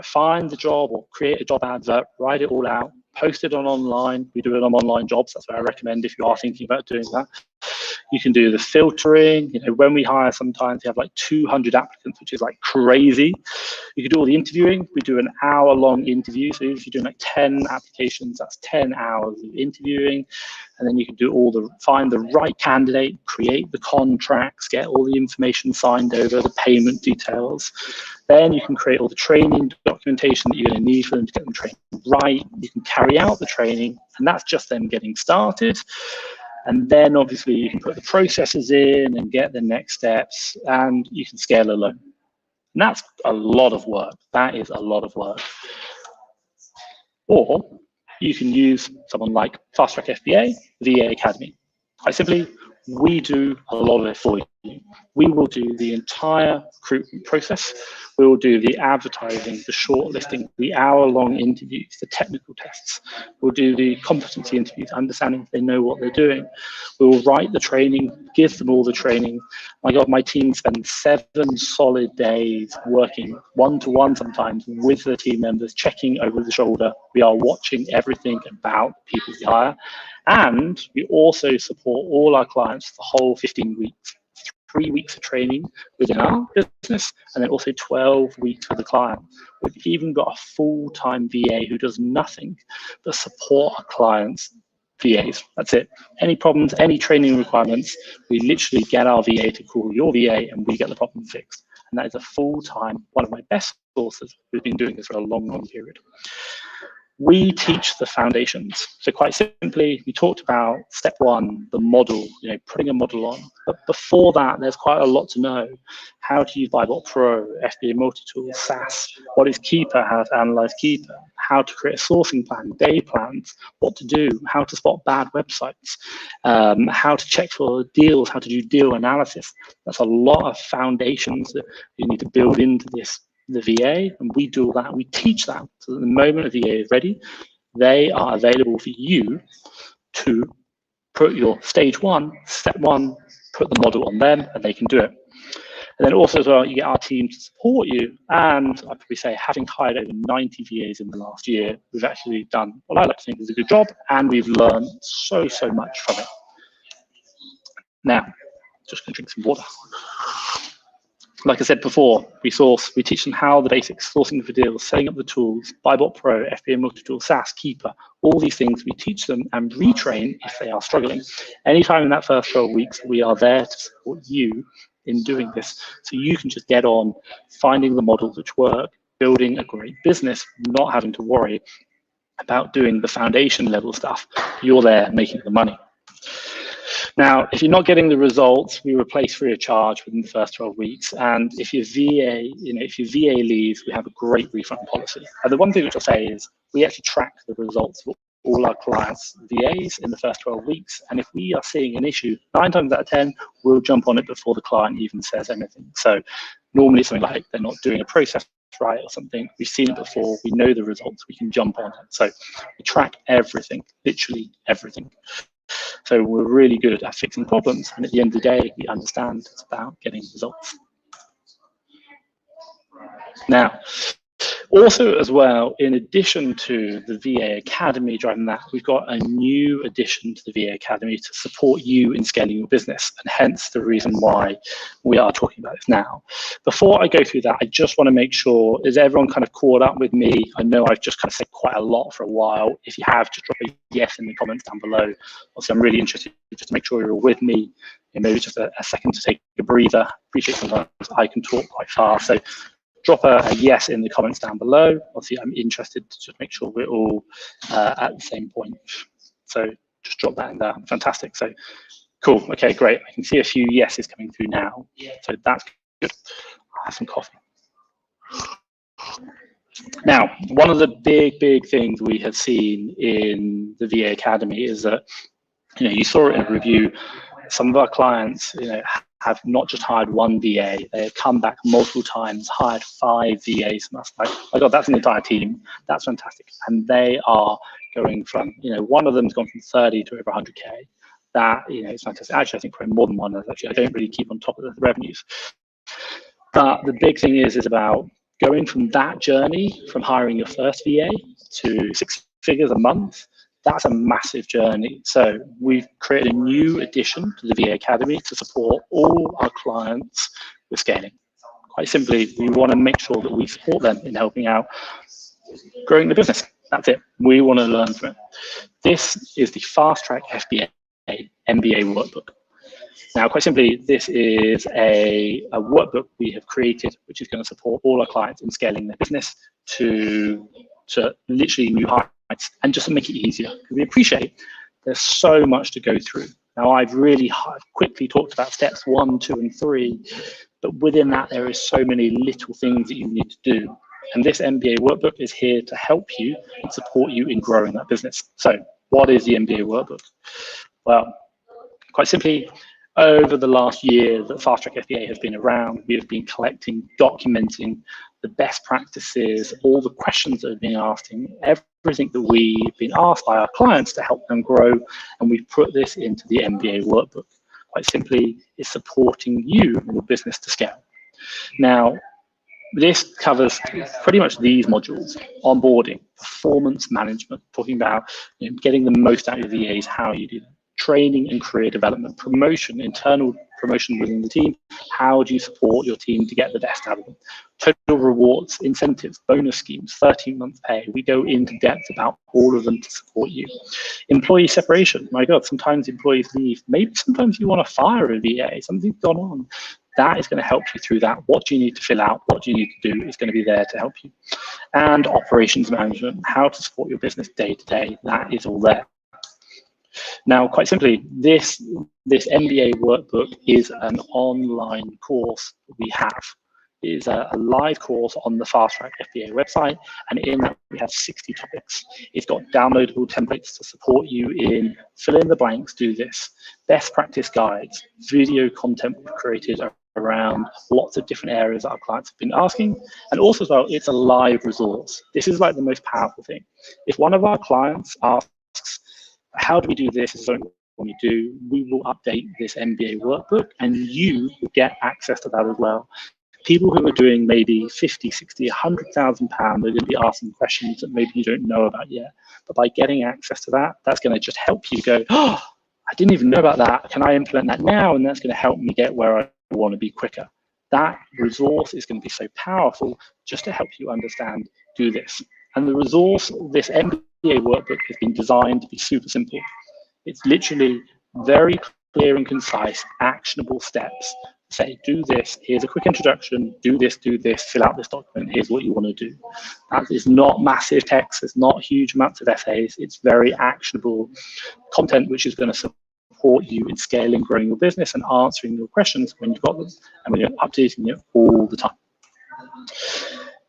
find the job or create a job advert, write it all out, post it on online. We do it on online jobs. That's what I recommend if you are thinking about doing that. You can do the filtering. You know, when we hire, sometimes we have like 200 applicants, which is like crazy. You can do all the interviewing. We do an hour-long interview. So if you're doing like 10 applications, that's 10 hours of interviewing. And then you can do find the right candidate, create the contracts, get all the information signed over, the payment details. Then you can create all the training documentation that you're going to need for them to get them trained right. You can carry out the training, and that's just them getting started. And then obviously you can put the processes in and get the next steps, and you can scale alone. And that's a lot of work. That is a lot of work. Or you can use someone like Fast Track FBA, VA Academy. Quite simply, we do a lot of it for you. We will do the entire recruitment process. We will do the advertising, the shortlisting, the hour-long interviews, the technical tests. We'll do the competency interviews, understanding if they know what they're doing. We will write the training, give them all the training. My God, my team spends 7 solid days working one-to-one sometimes with the team members, checking over the shoulder. We are watching everything about people we hire. And we also support all our clients for the whole 15 weeks, 3 weeks of training within our business, and then also 12 weeks with the client. We've even got a full-time VA who does nothing but support our clients' VAs. That's it. Any problems, any training requirements, we literally get our VA to call your VA and we get the problem fixed. And that is a full-time, one of my best sources who's been doing this for a long, long period. We teach the foundations. So quite simply, we talked about step 1, the model, putting a model on. But before that, there's quite a lot to know. How to use Bybot Pro, FBA Multitool, SaaS, what is Keeper, how to analyze Keeper, how to create a sourcing plan, day plans, what to do, how to spot bad websites, how to check for deals, how to do deal analysis. That's a lot of foundations that you need to build into the VA, and we do all that. We teach that so that the moment a VA is ready, they are available for you to put your stage 1, step 1, put the model on them, and they can do it. And then also as well, you get our team to support you. And I'd probably say, having hired over 90 VAs in the last year, we've actually done what I like to think is a good job, and we've learned so much from it. Now, just gonna drink some water. Like I said before, we teach them how the basics, sourcing for deals, setting up the tools, Bybot Pro, FBA Multitool, SaaS, Keeper, all these things we teach them and retrain if they are struggling. Anytime in that first 12 weeks, we are there to support you in doing this. So you can just get on finding the models which work, building a great business, not having to worry about doing the foundation level stuff. You're there making the money. Now, if you're not getting the results, we replace free of charge within the first 12 weeks. And if your VA, if your VA leaves, we have a great refund policy. And the one thing which I'll say is we actually track the results for all our clients' VAs in the first 12 weeks. And if we are seeing an issue, 9 times out of 10, we'll jump on it before the client even says anything. So normally it's something like they're not doing a process right or something. We've seen it before. We know the results. We can jump on it. So we track everything, literally everything. So we're really good at fixing problems, and at the end of the day, we understand it's about getting results. Now, also as well, in addition to the VA Academy driving that, we've got a new addition to the VA Academy to support you in scaling your business, and hence the reason why we are talking about this now. Before I go through that, I just want to make sure, is everyone kind of caught up with me? I know I've just kind of said quite a lot for a while. If you have, just drop a yes in the comments down below. Also, I'm really interested just to make sure you're all with me. maybe just a second to take a breather. Appreciate sometimes I can talk quite fast. So drop a yes in the comments down below. Obviously, I'm interested to just make sure we're all at the same point. So just drop that in there. Fantastic. So cool. Okay, great. I can see a few yeses coming through now. So that's good. I'll have some coffee. Now, one of the big things we have seen in the VA Academy is that, you saw it in a review. Some of our clients, have not just hired one VA, they have come back multiple times, hired 5 VAs, and that's like, oh my God, that's an entire team. That's fantastic. And they are going from, one of them's gone from 30 to over 100K. That, it's fantastic. Actually, I think probably more than one. Actually, I don't really keep on top of the revenues. But the big thing is about going from that journey, from hiring your first VA to 6 figures a month. That's a massive journey. So we've created a new addition to the VA Academy to support all our clients with scaling. Quite simply, we want to make sure that we support them in helping out growing the business. That's it. We want to learn from it. This is the Fast Track FBA MBA Workbook. Now, quite simply, this is a workbook we have created, which is going to support all our clients in scaling their business to literally new heights, and just to make it easier. Because we appreciate there's so much to go through. Now, I've really quickly talked about steps 1, 2, and 3, but within that, there is so many little things that you need to do. And this MBA workbook is here to help you and support you in growing that business. So what is the MBA workbook? Well, quite simply, over the last year that Fast Track FBA has been around, we have been collecting, documenting the best practices, all the questions that have been asked, everything that we've been asked by our clients to help them grow, and we've put this into the MBA workbook. Quite simply, it's supporting you and your business to scale. Now, this covers pretty much these modules: onboarding, performance management, talking about getting the most out of your VAs, how you do that, training and career development, promotion, internal promotion within the team. How do you support your team to get the best out of them? Total rewards, incentives, bonus schemes, 13-month pay. We go into depth about all of them to support you. Employee separation. My God, sometimes employees leave. Maybe sometimes you want to fire a VA. Something's gone on. That is going to help you through that. What do you need to fill out? What do you need to do is going to be there to help you. And operations management, how to support your business day to day. That is all there. Now, quite simply, this MBA workbook is an online course we have. It is a live course on the Fast Track FBA website, and in that we have 60 topics. It's got downloadable templates to support you in fill in the blanks, do this, best practice guides, video content we've created around lots of different areas that our clients have been asking, and also as well, it's a live resource. This is like the most powerful thing. If one of our clients asks, how do we do this? Is something we do. We will update this MBA workbook, and you will get access to that as well. People who are doing maybe 50, 60, 100,000 pounds are going to be asking questions that maybe you don't know about yet. But by getting access to that, that's going to just help you go, oh, I didn't even know about that. Can I implement that now? And that's going to help me get where I want to be quicker. That resource is going to be so powerful just to help you understand, do this. And the resource, this MBA workbook, has been designed to be super simple. It's literally very clear and concise, actionable steps. Say, do this, here's a quick introduction, do this, fill out this document, here's what you want to do. That is not massive text, it's not huge amounts of essays, it's very actionable content which is going to support you in scaling, growing your business and answering your questions when you've got them and when you're updating it all the time.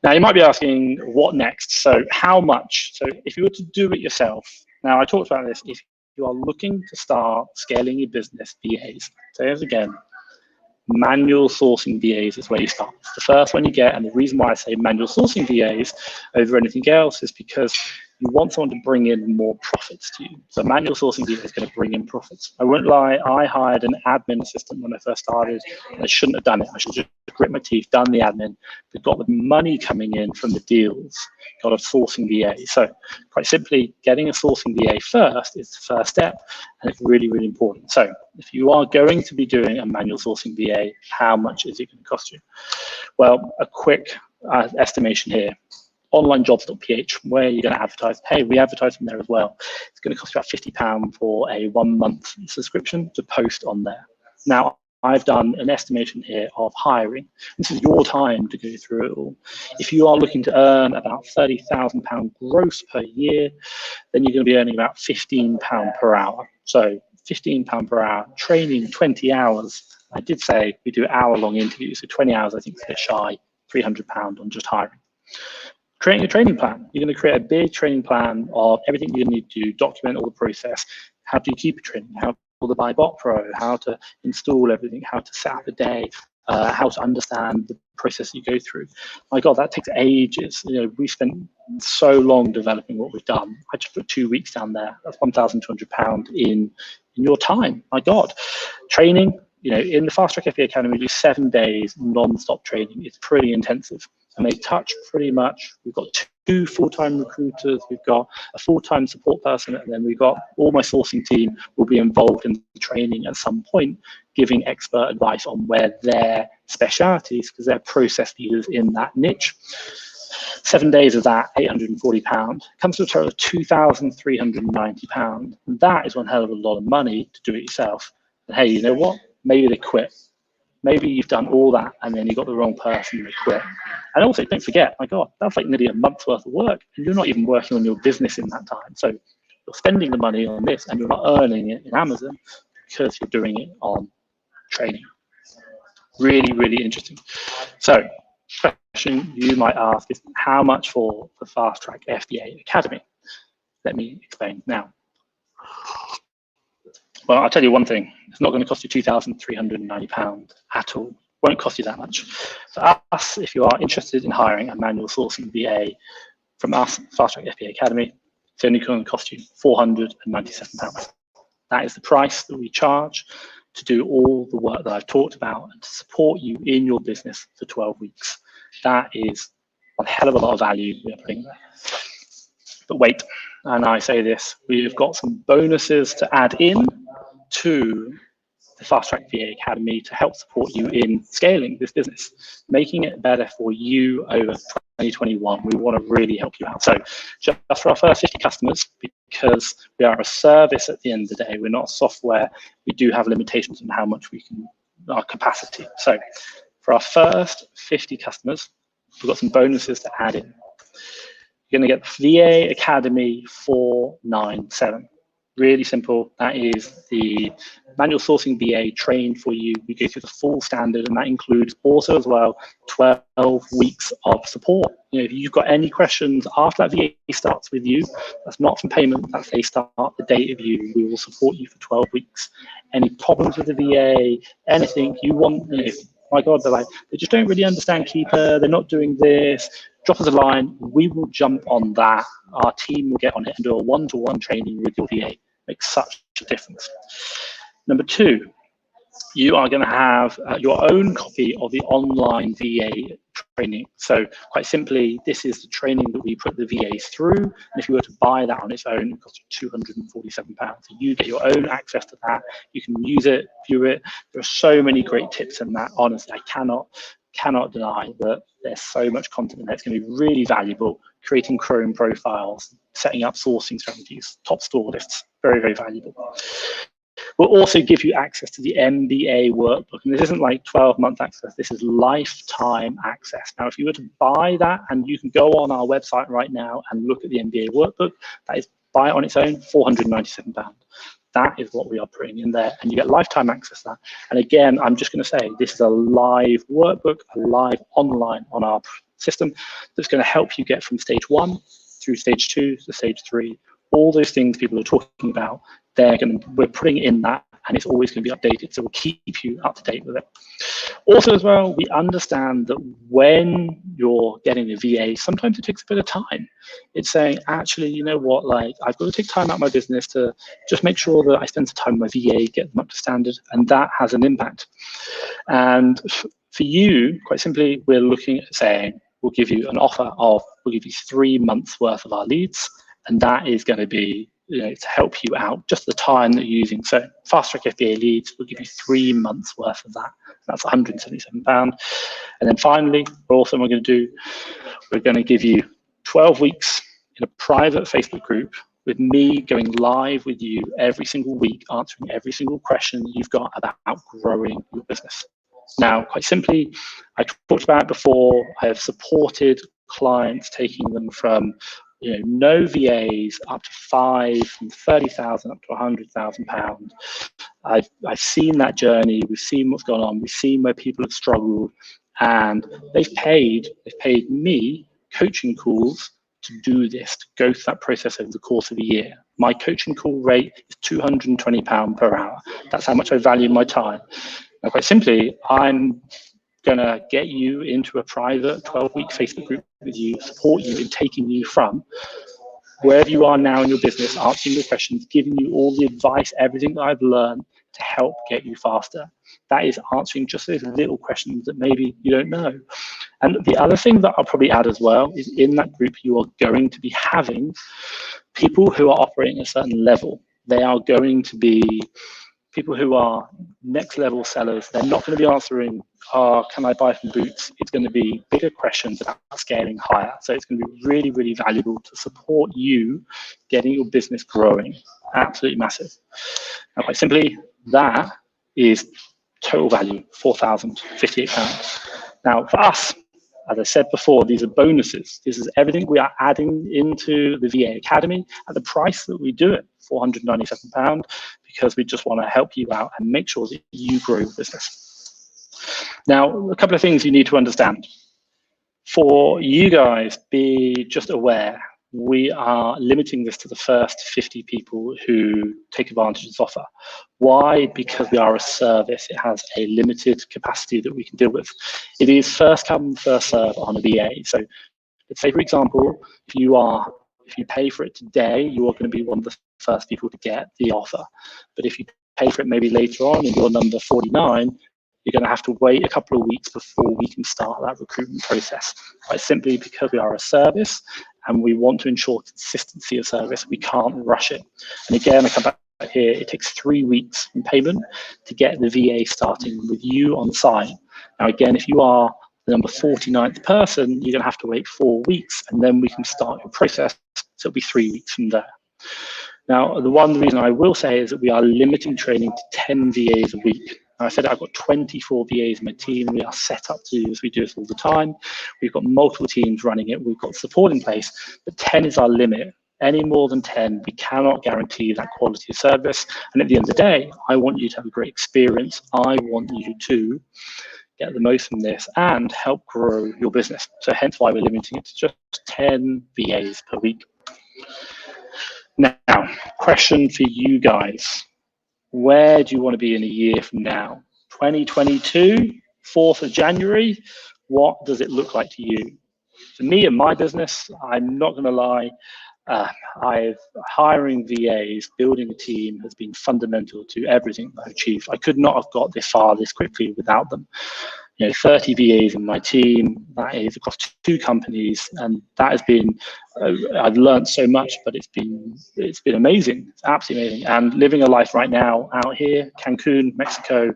Now, you might be asking, what next? So how much? So if you were to do it yourself, now I talked about this, if you are looking to start scaling your business, VAs, say this again, manual sourcing VAs is where you start. It's the first one you get, and the reason why I say manual sourcing VAs over anything else is because you want someone to bring in more profits to you. So manual sourcing VA is going to bring in profits. I won't lie, I hired an admin assistant when I first started. I shouldn't have done it. I should just grit my teeth, done the admin, but got the money coming in from the deals, got a sourcing VA. So quite simply, getting a sourcing VA first is the first step, and it's really, really important. So if you are going to be doing a manual sourcing VA, how much is it going to cost you? Well, a quick estimation here. Onlinejobs.ph, where you're going to advertise. Hey, we advertise from there as well. It's going to cost you about £50 for a 1-month subscription to post on there. Now, I've done an estimation here of hiring. This is your time to go through it all. If you are looking to earn about £30,000 gross per year, then you're going to be earning about £15 per hour. So £15 per hour, training 20 hours. I did say we do hour-long interviews, so 20 hours I think is a bit shy, £300 on just hiring. Creating a training plan. You're going to create a big training plan of everything you need to document all the process. How do you keep a training? How to buy Bot Pro? How to install everything? How to set up a day? How to understand the process you go through. My God, that takes ages. We spent so long developing what we've done. I just put 2 weeks down there. That's £1,200 in your time. My God, training. In the Fast Track FBA Academy, we do 7 days non-stop training. It's pretty intensive. And they touch pretty much, we've got 2 full-time recruiters, we've got a full-time support person, and then we've got all my sourcing team will be involved in the training at some point, giving expert advice on where their specialities, because they're process leaders in that niche. 7 days of that, £840, comes to a total of £2,390. And that is one hell of a lot of money to do it yourself. And hey, you know what? Maybe they quit. Maybe you've done all that and then you got the wrong person and they quit. And also, don't forget, my God, that's like nearly a month's worth of work, and you're not even working on your business in that time. So you're spending the money on this and you're not earning it in Amazon because you're doing it on training. Really, really interesting. So, question you might ask is, how much for the Fast Track FBA Academy? Let me explain now. Well, I'll tell you one thing. It's not going to cost you £2,390 at all. Won't cost you that much. For us, if you are interested in hiring a manual sourcing VA from us, Fast Track FBA Academy, it's only going to cost you £497. That is the price that we charge to do all the work that I've talked about and to support you in your business for 12 weeks. That is a hell of a lot of value we are putting there. But wait, and I say this, we've got some bonuses to add in to the Fast Track VA Academy to help support you in scaling this business, making it better for you over 2021. We want to really help you out. So just for our first 50 customers, because we are a service at the end of the day, we're not software, we do have limitations on how much we can, our capacity. So for our first 50 customers, we've got some bonuses to add in. You're going to get VA Academy 497. Really simple. That is the manual sourcing VA trained for you. We go through the full standard, and that includes also as well 12 weeks of support. If you've got any questions after that VA starts with you, that's not from payment, that's they start the date of you. We will support you for 12 weeks. Any problems with the VA, anything you want, my God, they're like, they just don't really understand Keeper, they're not doing this, drop us a line, we will jump on that. Our team will get on it and do a one-to-one training with your VA. Makes such a difference. Number 2, you are going to have your own copy of the online VA training. So quite simply, this is the training that we put the VAs through. And if you were to buy that on its own, it costs you £247. So you get your own access to that. You can use it, view it. There are so many great tips in that. Honestly, I cannot deny that there's so much content in there. It's going to be really valuable. Creating Chrome profiles, setting up sourcing strategies, top store lists, very, very valuable. We'll also give you access to the MBA Workbook. And this isn't like 12-month access, this is lifetime access. Now, if you were to buy that, and you can go on our website right now and look at the MBA Workbook, that is, buy it on its own, £497. That is what we are putting in there, and you get lifetime access to that. And again, I'm just going to say, this is a live workbook, a live online on our system that's going to help you get from stage 1 through stage 2 to stage 3. All those things people are talking about, we're putting in that, and it's always going to be updated, so we'll keep you up to date with it. Also as well, we understand that when you're getting a VA, sometimes it takes a bit of time. It's saying, actually, you know what, like, I've got to take time out of my business to just make sure that I spend some time with my VA, get them up to standard, and that has an impact. And for you, quite simply, we're looking at saying, we'll give you an offer of, we'll give you 3 months worth of our leads, and that is going to be, to help you out just the time that you're using. So Fast Track FBA leads, we'll give you 3 months worth of that. That's £177. And then finally, we're going to give you 12 weeks in a private Facebook group with me going live with you every single week, answering every single question you've got about growing your business. Now, quite simply, I talked about it before, I have supported clients taking them from no VAs up to 5, from 30,000 up to £100,000. I've seen that journey. We've seen what's gone on. We've seen where people have struggled, and they've paid me coaching calls to do this, to go through that process over the course of a year. My coaching call rate is £220 per hour. That's how much I value my time. Now, quite simply, I'm going to get you into a private 12-week Facebook group with you, support you in taking you from wherever you are now in your business, answering your questions, giving you all the advice, everything that I've learned to help get you faster. That is answering just those little questions that maybe you don't know. And the other thing that I'll probably add as well is in that group, you are going to be having people who are operating at a certain level. They are going to be people who are next level sellers. They're not going to be answering, can I buy some boots? It's going to be bigger questions about scaling higher. So it's going to be really, really valuable to support you getting your business growing. Absolutely massive. Now, quite simply, that is total value, £4,058. Now, for us, as I said before, these are bonuses. This is everything we are adding into the VA Academy at the price that we do it, £497, because we just want to help you out and make sure that you grow your business. Now, a couple of things you need to understand. For you guys, be just aware, we are limiting this to the first 50 people who take advantage of this offer. Why? Because we are a service. It has a limited capacity that we can deal with. It is first come, first serve on a VA. So let's say, for example, if you pay for it today, you are going to be one of the first people to get the offer. But if you pay for it maybe later on and you're number 49, you're going to have to wait a couple of weeks before we can start that recruitment process. Quite simply because we are a service and we want to ensure consistency of service. We can't rush it. And again, I come back here, it takes 3 weeks in payment to get the VA starting with you on site. Now, again, if you are the number 49th person, you're going to have to wait 4 weeks and then we can start your process. So it'll be 3 weeks from there. Now, the one reason I will say is that we are limiting training to 10 VAs a week. I said I've got 24 VAs in my team. We are set up to do this. We do this all the time. We've got multiple teams running it. We've got support in place, but 10 is our limit. Any more than 10, we cannot guarantee that quality of service. And at the end of the day, I want you to have a great experience. I want you to get the most from this and help grow your business. So hence why we're limiting it to just 10 VAs per week. Now, question for you guys. Where do you want to be in a year from now? 2022, 4th of January, what does it look like to you? For me and my business, I'm not going to lie, hiring VAs, building a team has been fundamental to everything I've achieved. I could not have got this far this quickly without them. 30 VAs in my team, that is across 2 companies, and that has been, I've learned so much, but it's been amazing. It's absolutely amazing. And living a life right now out here, Cancun, Mexico,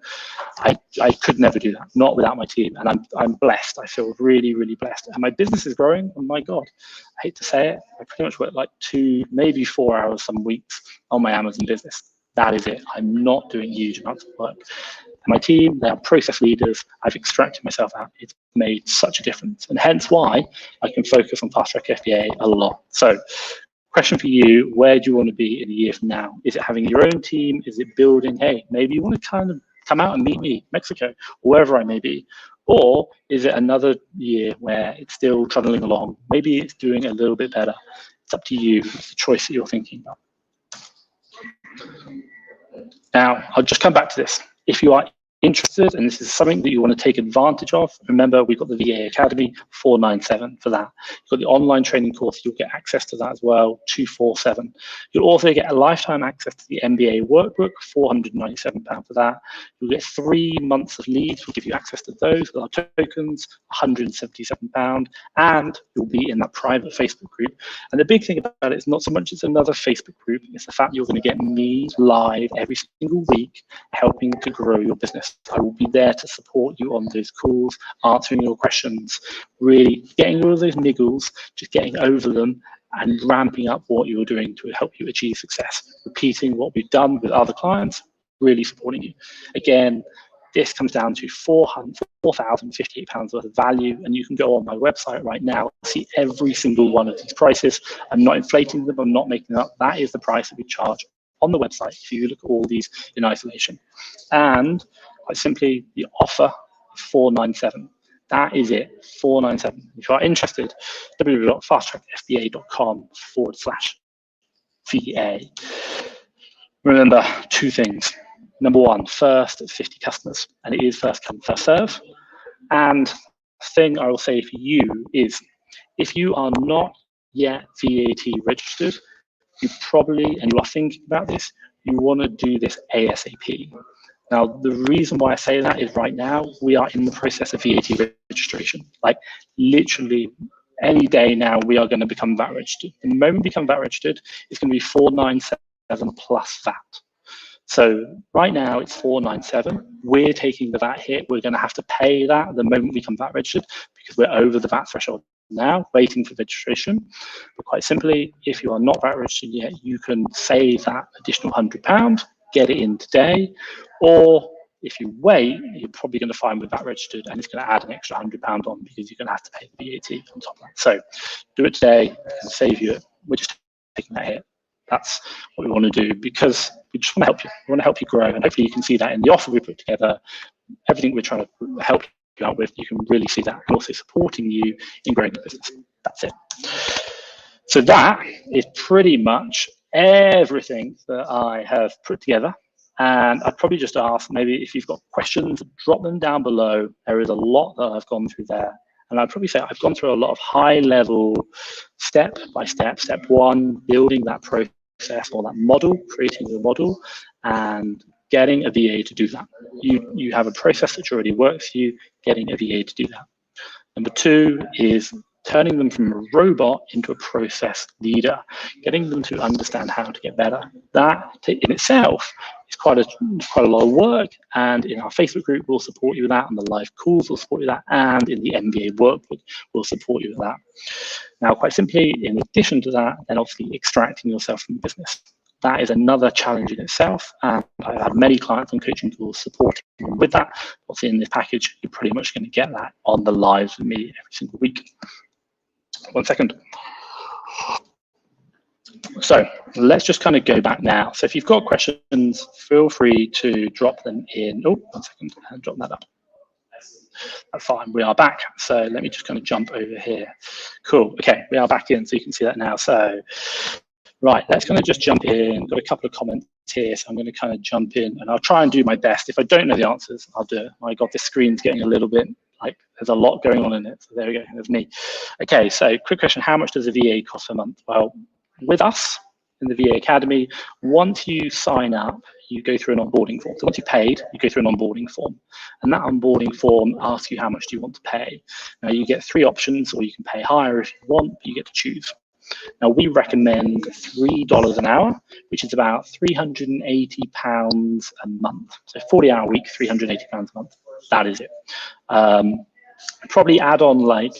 I could never do that, not without my team. And I'm blessed. I feel really, really blessed. And my business is growing. Oh my God, I hate to say it. I pretty much work like 2, maybe 4 hours some weeks on my Amazon business. That is it. I'm not doing huge amounts of work. My team, they are process leaders. I've extracted myself out. It's made such a difference. And hence why I can focus on Fast Track FBA a lot. So question for you, where do you want to be in a year from now? Is it having your own team? Is it building, hey, maybe you want to kind of come out and meet me, Mexico, or wherever I may be? Or is it another year where it's still trundling along? Maybe it's doing a little bit better. It's up to you. It's the choice that you're thinking about. Now, I'll just come back to this. If you are interested and this is something that you want to take advantage of, remember we've got the VA Academy, 497 for that. You've got the online training course, you'll get access to that as well, 247. You'll also get a lifetime access to the MBA Workbook, £497 for that. You'll get 3 months of leads, we'll give you access to those with our tokens, £177, and you'll be in that private Facebook group. And the big thing about it is not so much it's another Facebook group, it's the fact that you're going to get me live every single week helping to grow your business. I will be there to support you on those calls, answering your questions, really getting all of those niggles, just getting over them and ramping up what you're doing to help you achieve success. Repeating what we've done with other clients, really supporting you. Again, this comes down to £4,058 worth of value, and you can go on my website right now, see every single one of these prices. I'm not inflating them, I'm not making them up. That is the price that we charge on the website if you look at all these in isolation. And quite simply, the offer is $497. That is it, $497. If you are interested, www.fasttrackfba.com/VA. Remember two things. Number one, first 50 customers, and it is first come, first serve. And thing I will say for you is, if you are not yet VAT registered, you probably, and you are thinking about this, you want to do this ASAP. Now, the reason why I say that is right now, we are in the process of VAT registration. Like literally any day now, we are going to become VAT registered. The moment we become VAT registered, it's going to be $497 plus VAT. So right now it's $497. We're taking the VAT hit. We're going to have to pay that the moment we become VAT registered because we're over the VAT threshold now, waiting for registration. But quite simply, if you are not VAT registered yet, you can save that additional £100, get it in today, or if you wait, you're probably going to find with VAT registered and it's going to add an extra £100 on because you're going to have to pay the VAT on top of that. So do it today and save you it. We're just taking that hit. That's what we want to do because we just want to help you. We want to help you grow, and hopefully you can see that in the offer we put together. Everything we're trying to help you out with, you can really see that, and also supporting you in growing the business. That's it. So that is pretty much everything that I have put together. And I'd probably just ask, maybe if you've got questions, drop them down below. There is a lot that I've gone through there. And I'd probably say I've gone through a lot of high level, step by step. Step one, building that process or that model, creating the model and getting a VA to do that. You have a process that already works for you, getting a VA to do that. Number two is turning them from a robot into a process leader, getting them to understand how to get better. That in itself is quite a lot of work, and in our Facebook group we'll support you with that, and the live calls will support you with that, and in the MBA workbook we'll support you with that. Now, quite simply, in addition to that, then obviously extracting yourself from the business. That is another challenge in itself, and I've had many clients on coaching calls supporting them with that. Obviously, in this package, you're pretty much going to get that on the lives with me every single week. 1 second. So let's just kind of go back now. So if you've got questions, feel free to drop them in. Oh, 1 second, and drop that up. That's fine, we are back. So let me just kind of jump over here. Cool, okay, we are back in, so you can see that now. So, right, let's kind of just jump in. Got a couple of comments here, so I'm going to kind of jump in and I'll try and do my best. If I don't know the answers, I'll do it. My God, this screen's getting a little bit like there's a lot going on in it. So there we go, there's me. Okay, so quick question, how much does a VA cost per month? Well, with us in the VA Academy, once you sign up, you go through an onboarding form. So once you've paid, you go through an onboarding form. And that onboarding form asks you how much do you want to pay. Now you get 3 options, or you can pay higher if you want, but you get to choose. Now we recommend $3 an hour, which is about £380 a month. So 40-hour week, £380 a month. That is it. Probably add on like,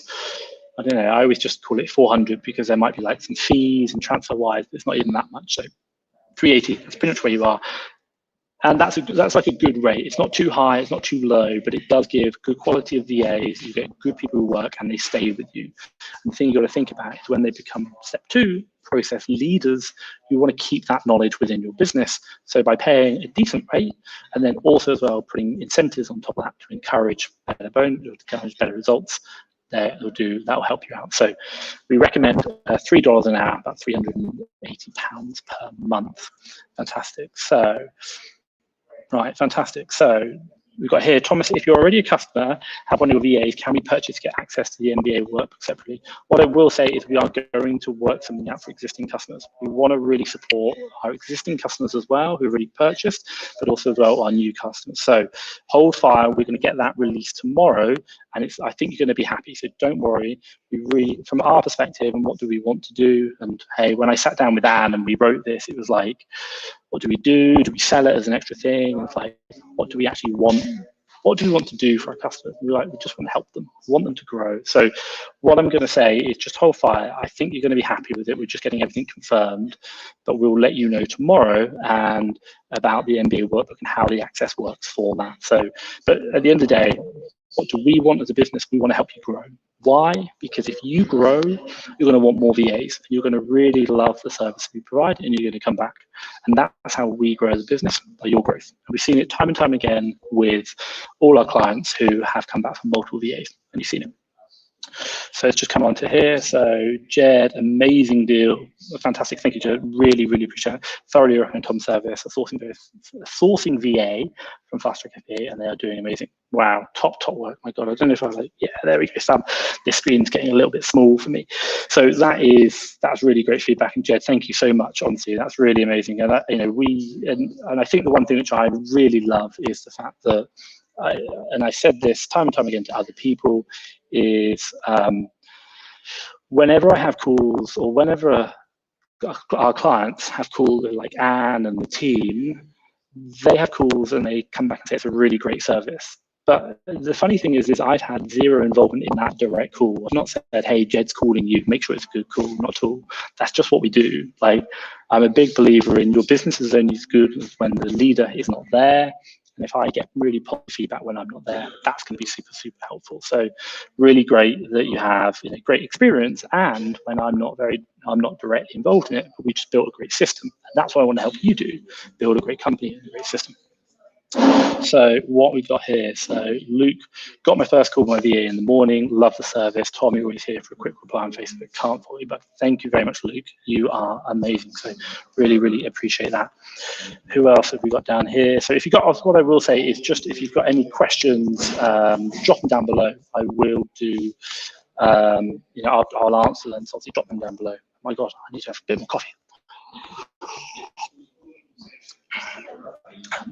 I don't know, I always just call it 400 because there might be like some fees and transfer wise, it's not even that much. So 380, that's pretty much where you are. And that's like a good rate. It's not too high, it's not too low, but it does give good quality of VAs. You get good people who work and they stay with you. And the thing you've got to think about is when they become step 2, process leaders, you want to keep that knowledge within your business. So by paying a decent rate and then also as well putting incentives on top of that to encourage better results, that will help you out. So we recommend $3 an hour, about £380 per month. Fantastic. So, right, fantastic. So we've got here, Thomas, if you're already a customer, have one of your VAs, can we purchase to get access to the MBA workbook separately? What I will say is we are going to work something out for existing customers. We want to really support our existing customers as well, who've already purchased, but also as well our new customers. So hold fire, we're going to get that released tomorrow, and I think you're going to be happy. So don't worry. We really, from our perspective, and what do we want to do? And hey, when I sat down with Anne and we wrote this, it was like, what do we do? Do we sell it as an extra thing? It's like, what do we actually want what do we want to do for our customers? And we're like, we just want to help them, we want them to grow. So what I'm going to say is just hold fire. I think you're going to be happy with it. We're just getting everything confirmed, but we'll let you know tomorrow and about the MBA workbook and how the access works for that. So, but at the end of the day, what do we want as a business? We want to help you grow. Why? Because if you grow, you're going to want more VAs. You're going to really love the service we provide, and you're going to come back. And that's how we grow as a business, by your growth. And we've seen it time and time again with all our clients who have come back from multiple VAs, and you've seen it. So let's just come on to here. So Jed, amazing deal. Fantastic. Thank you, Jed. Really, really appreciate it. Thoroughly recommend Tom's service, a sourcing VA from Fast Track FBA, and they are doing amazing. Wow, top work. My God, I don't know if I was like, yeah, there we go, Sam. This screen's getting a little bit small for me. So that's really great feedback. And Jed, thank you so much. Honestly, that's really amazing. And that, and I think the one thing which I really love is the fact that, and I said this time and time again to other people, is whenever I have calls, or whenever our clients have calls, like Anne and the team, they have calls and they come back and say it's a really great service. But the funny thing is I've had zero involvement in that direct call. I've not said, hey, Jed's calling you, make sure it's a good call, not at all. That's just what we do. Like, I'm a big believer in your business is only as good as when the leader is not there. And if I get really positive feedback when I'm not there, that's going to be super, super helpful. So really great that you have great experience. And when I'm not directly involved in it, but we just built a great system. And that's what I want to help you do, build a great company and a great system. So what we've got here, so Luke, got my first call by VA in the morning, love the service. Tommy always here for a quick reply on Facebook, can't follow you, but thank you very much, Luke. You are amazing. So really, really appreciate that. Who else have we got down here? So if you got, what I will say is just if you've got any questions, drop them down below. I will do, I'll answer them, so obviously drop them down below. Oh my God, I need to have a bit more coffee.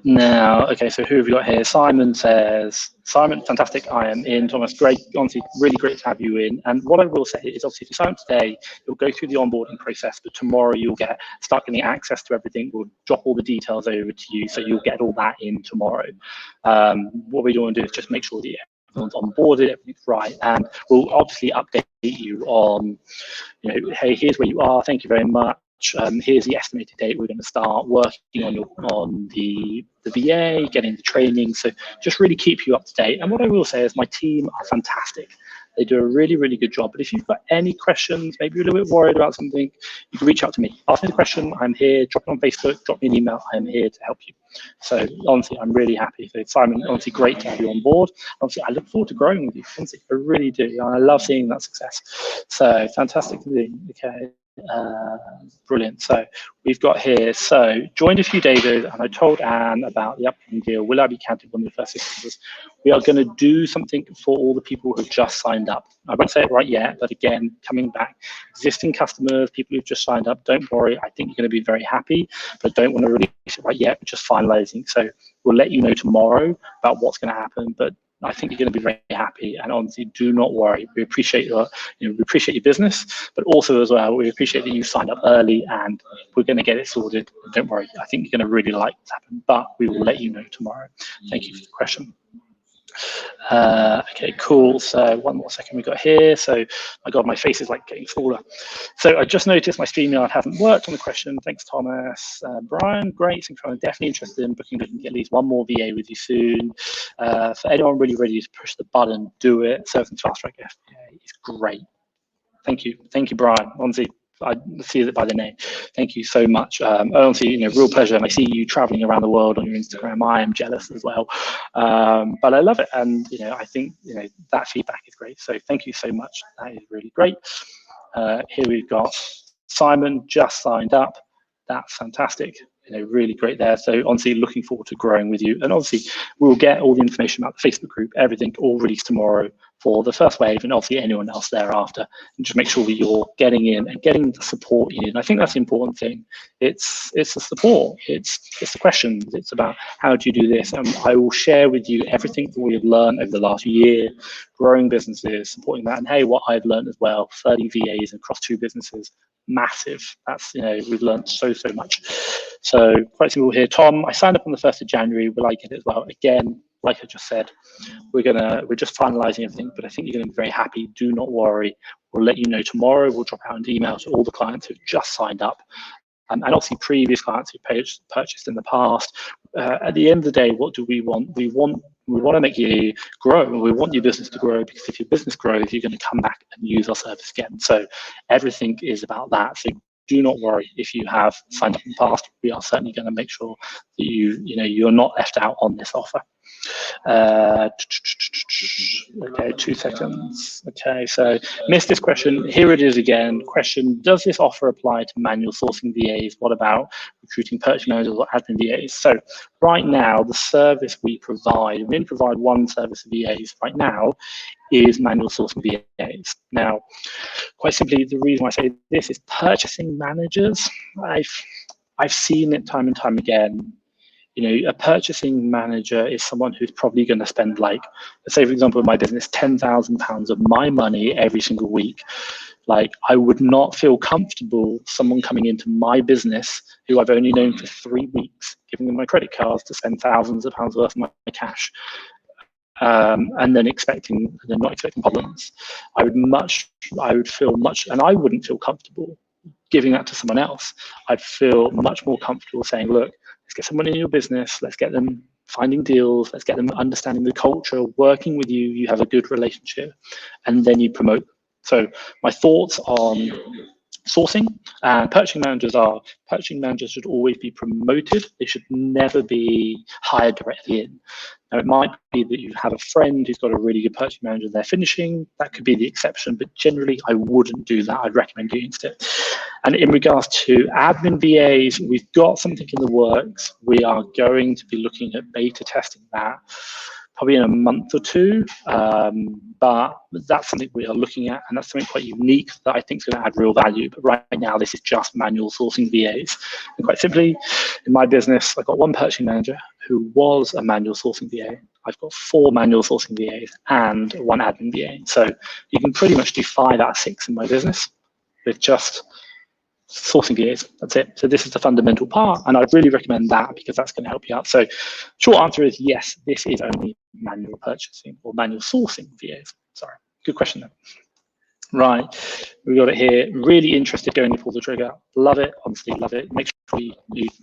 Now, okay, so who have we got here? Simon says, Simon, fantastic, I am in. Thomas, great, honestly, really great to have you in. And what I will say is, obviously, if you sign up today, you'll go through the onboarding process, but tomorrow you'll start getting access to everything. We'll drop all the details over to you, so you'll get all that in tomorrow. What we don't want to do is just make sure that everyone's onboarded, everything's right, and we'll obviously update you on, hey, here's where you are, thank you very much. Here's the estimated date we're going to start working on the VA, getting the training. So just really keep you up to date. And what I will say is my team are fantastic. They do a really, really good job. But if you've got any questions, maybe you're a little bit worried about something, you can reach out to me. Ask me the question. I'm here. Drop it on Facebook. Drop me an email. I'm here to help you. So honestly, I'm really happy. So Simon, honestly, great to have you on board. Honestly, I look forward to growing with you. Honestly, I really do. And I love seeing that success. So fantastic to do. Okay. Brilliant. So we've got here, so joined a few days ago, and I told Anne about the upcoming deal. Will I be counted one of the first 6 months? We are going to do something for all the people who have just signed up. I won't say it right yet, but again, coming back, existing customers, people who've just signed up, don't worry. I think you're going to be very happy, but don't want to release it right yet. We're just finalizing. So we'll let you know tomorrow about what's going to happen, but I think you're going to be very happy, and honestly, do not worry. We appreciate your business, but also as well, we appreciate that you signed up early, and we're going to get it sorted. Don't worry. I think you're going to really like what's happened, but we will let you know tomorrow. Thank you for the question. Okay, cool. So one more second we got here. So, my God, my face is like getting smaller. So I just noticed my StreamYard hasn't worked on the question. Thanks, Thomas. Brian, great. So I'm definitely interested in booking. We can get at least one more VA with you soon. For anyone really ready to push the button, do it. Serving Fast Track FBA is great. Thank you, Brian. Honestly, I see it by the name. Thank you so much. Honestly, real pleasure. And I see you traveling around the world on your Instagram. I am jealous as well, but I love it. And I think that feedback is great. So thank you so much. That is really great. Here we've got Simon just signed up. That's fantastic. Really great there. So honestly, looking forward to growing with you. And obviously, we'll get all the information about the Facebook group, everything all released tomorrow for the first wave, and obviously anyone else thereafter. And just make sure that you're getting in and getting the support you need. And I think that's the important thing. It's the support. It's the questions. It's about how do you do this. And I will share with you everything that we have learned over the last year, growing businesses, supporting that. And hey, what I've learned as well, 30 VAs across 2 businesses. Massive. That's we've learned so much. So quite simple here. Tom, I signed up on the 1st of January. Will I get it as well? Again, like I just said, we're just finalizing everything, but I think you're going to be very happy. Do not worry. We'll let you know tomorrow. We'll drop out an email to all the clients who've just signed up. And obviously previous clients who purchased in the past. At the end of the day, what do we want? We want to make you grow, and we want your business to grow, because if your business grows, you're going to come back and use our service again. So everything is about that. So do not worry if you have signed up in the past. We are certainly going to make sure that you're not left out on this offer. Okay, 2 seconds. Okay, so missed this question. Here it is again. Question: does this offer apply to manual sourcing VAs? What about recruiting purchase managers or admin VAs? So right now, the service we only provide one service of VAs right now, is manual sourcing VAs. Now, quite simply, the reason why I say this is purchasing managers. I've seen it time and time again. A purchasing manager is someone who's probably going to spend, like, let's say, for example, in my business, £10,000 of my money every single week. Like, I would not feel comfortable someone coming into my business who I've only known for 3 weeks, giving them my credit cards to spend thousands of pounds worth of my cash, and then not expecting problems. I would feel much, and I wouldn't feel comfortable giving that to someone else. I'd feel much more comfortable saying, look, let's get someone in your business, let's get them finding deals, let's get them understanding the culture, working with you, you have a good relationship, and then you promote them. So my thoughts on sourcing and purchasing managers should always be promoted. They should never be hired directly in. Now, it might be that you have a friend who's got a really good purchasing manager they're finishing. That could be the exception, but generally I wouldn't do that. I'd recommend against it. And in regards to admin VAs, we've got something in the works. We are going to be looking at beta testing that probably in a month or two, but that's something we are looking at, and that's something quite unique that I think is going to add real value. But right now, this is just manual sourcing VAs. And quite simply, in my business, I've got one purchasing manager who was a manual sourcing VA. I've got 4 manual sourcing VAs and 1 admin VA. So you can pretty much do 5 out of 6 in my business with just sourcing VAs. That's it. So this is the fundamental part, and I'd really recommend that because that's going to help you out. So short answer is yes, this is only manual purchasing or manual sourcing VAs. Sorry, good question though. Right, we got it here. Really interested going to pull the trigger. Love it, honestly love it. Make sure you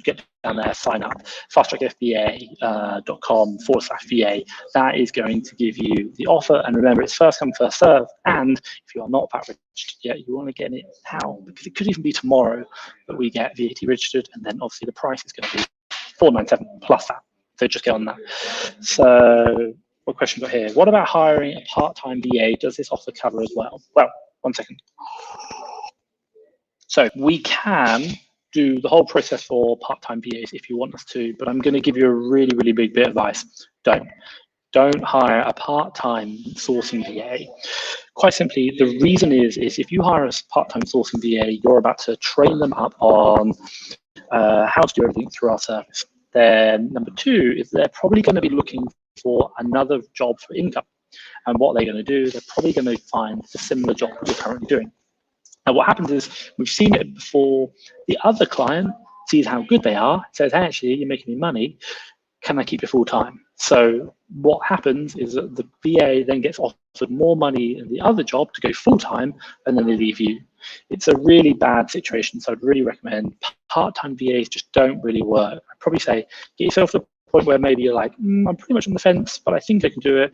get down there, sign up. fasttrackfba.com/VA. That is going to give you the offer. And remember, it's first come, first serve. And if you are not VAT registered yet, you want to get it now, because it could even be tomorrow that we get VAT registered. And then obviously the price is going to be $497 plus that. So just get on that. So what question got here? What about hiring a part-time VA? Does this offer cover as well? Well, 1 second. So we can do the whole process for part-time VAs if you want us to, but I'm going to give you a really, really big bit of advice. Don't hire a part-time sourcing VA. Quite simply, the reason is if you hire a part-time sourcing VA, you're about to train them up on how to do everything through our service. Then number 2 is they're probably going to be looking for another job for income. And what they're going to do, they're probably going to find a similar job that you're currently doing. And what happens is, we've seen it before, the other client sees how good they are, says, hey, actually, you're making me money, can I keep you full time? So what happens is that the VA then gets offered more money in the other job to go full time, and then they leave you. It's a really bad situation. So I'd really recommend part-time VAs just don't really work. I'd probably say get yourself to a point where maybe you're like, I'm pretty much on the fence, but I think I can do it.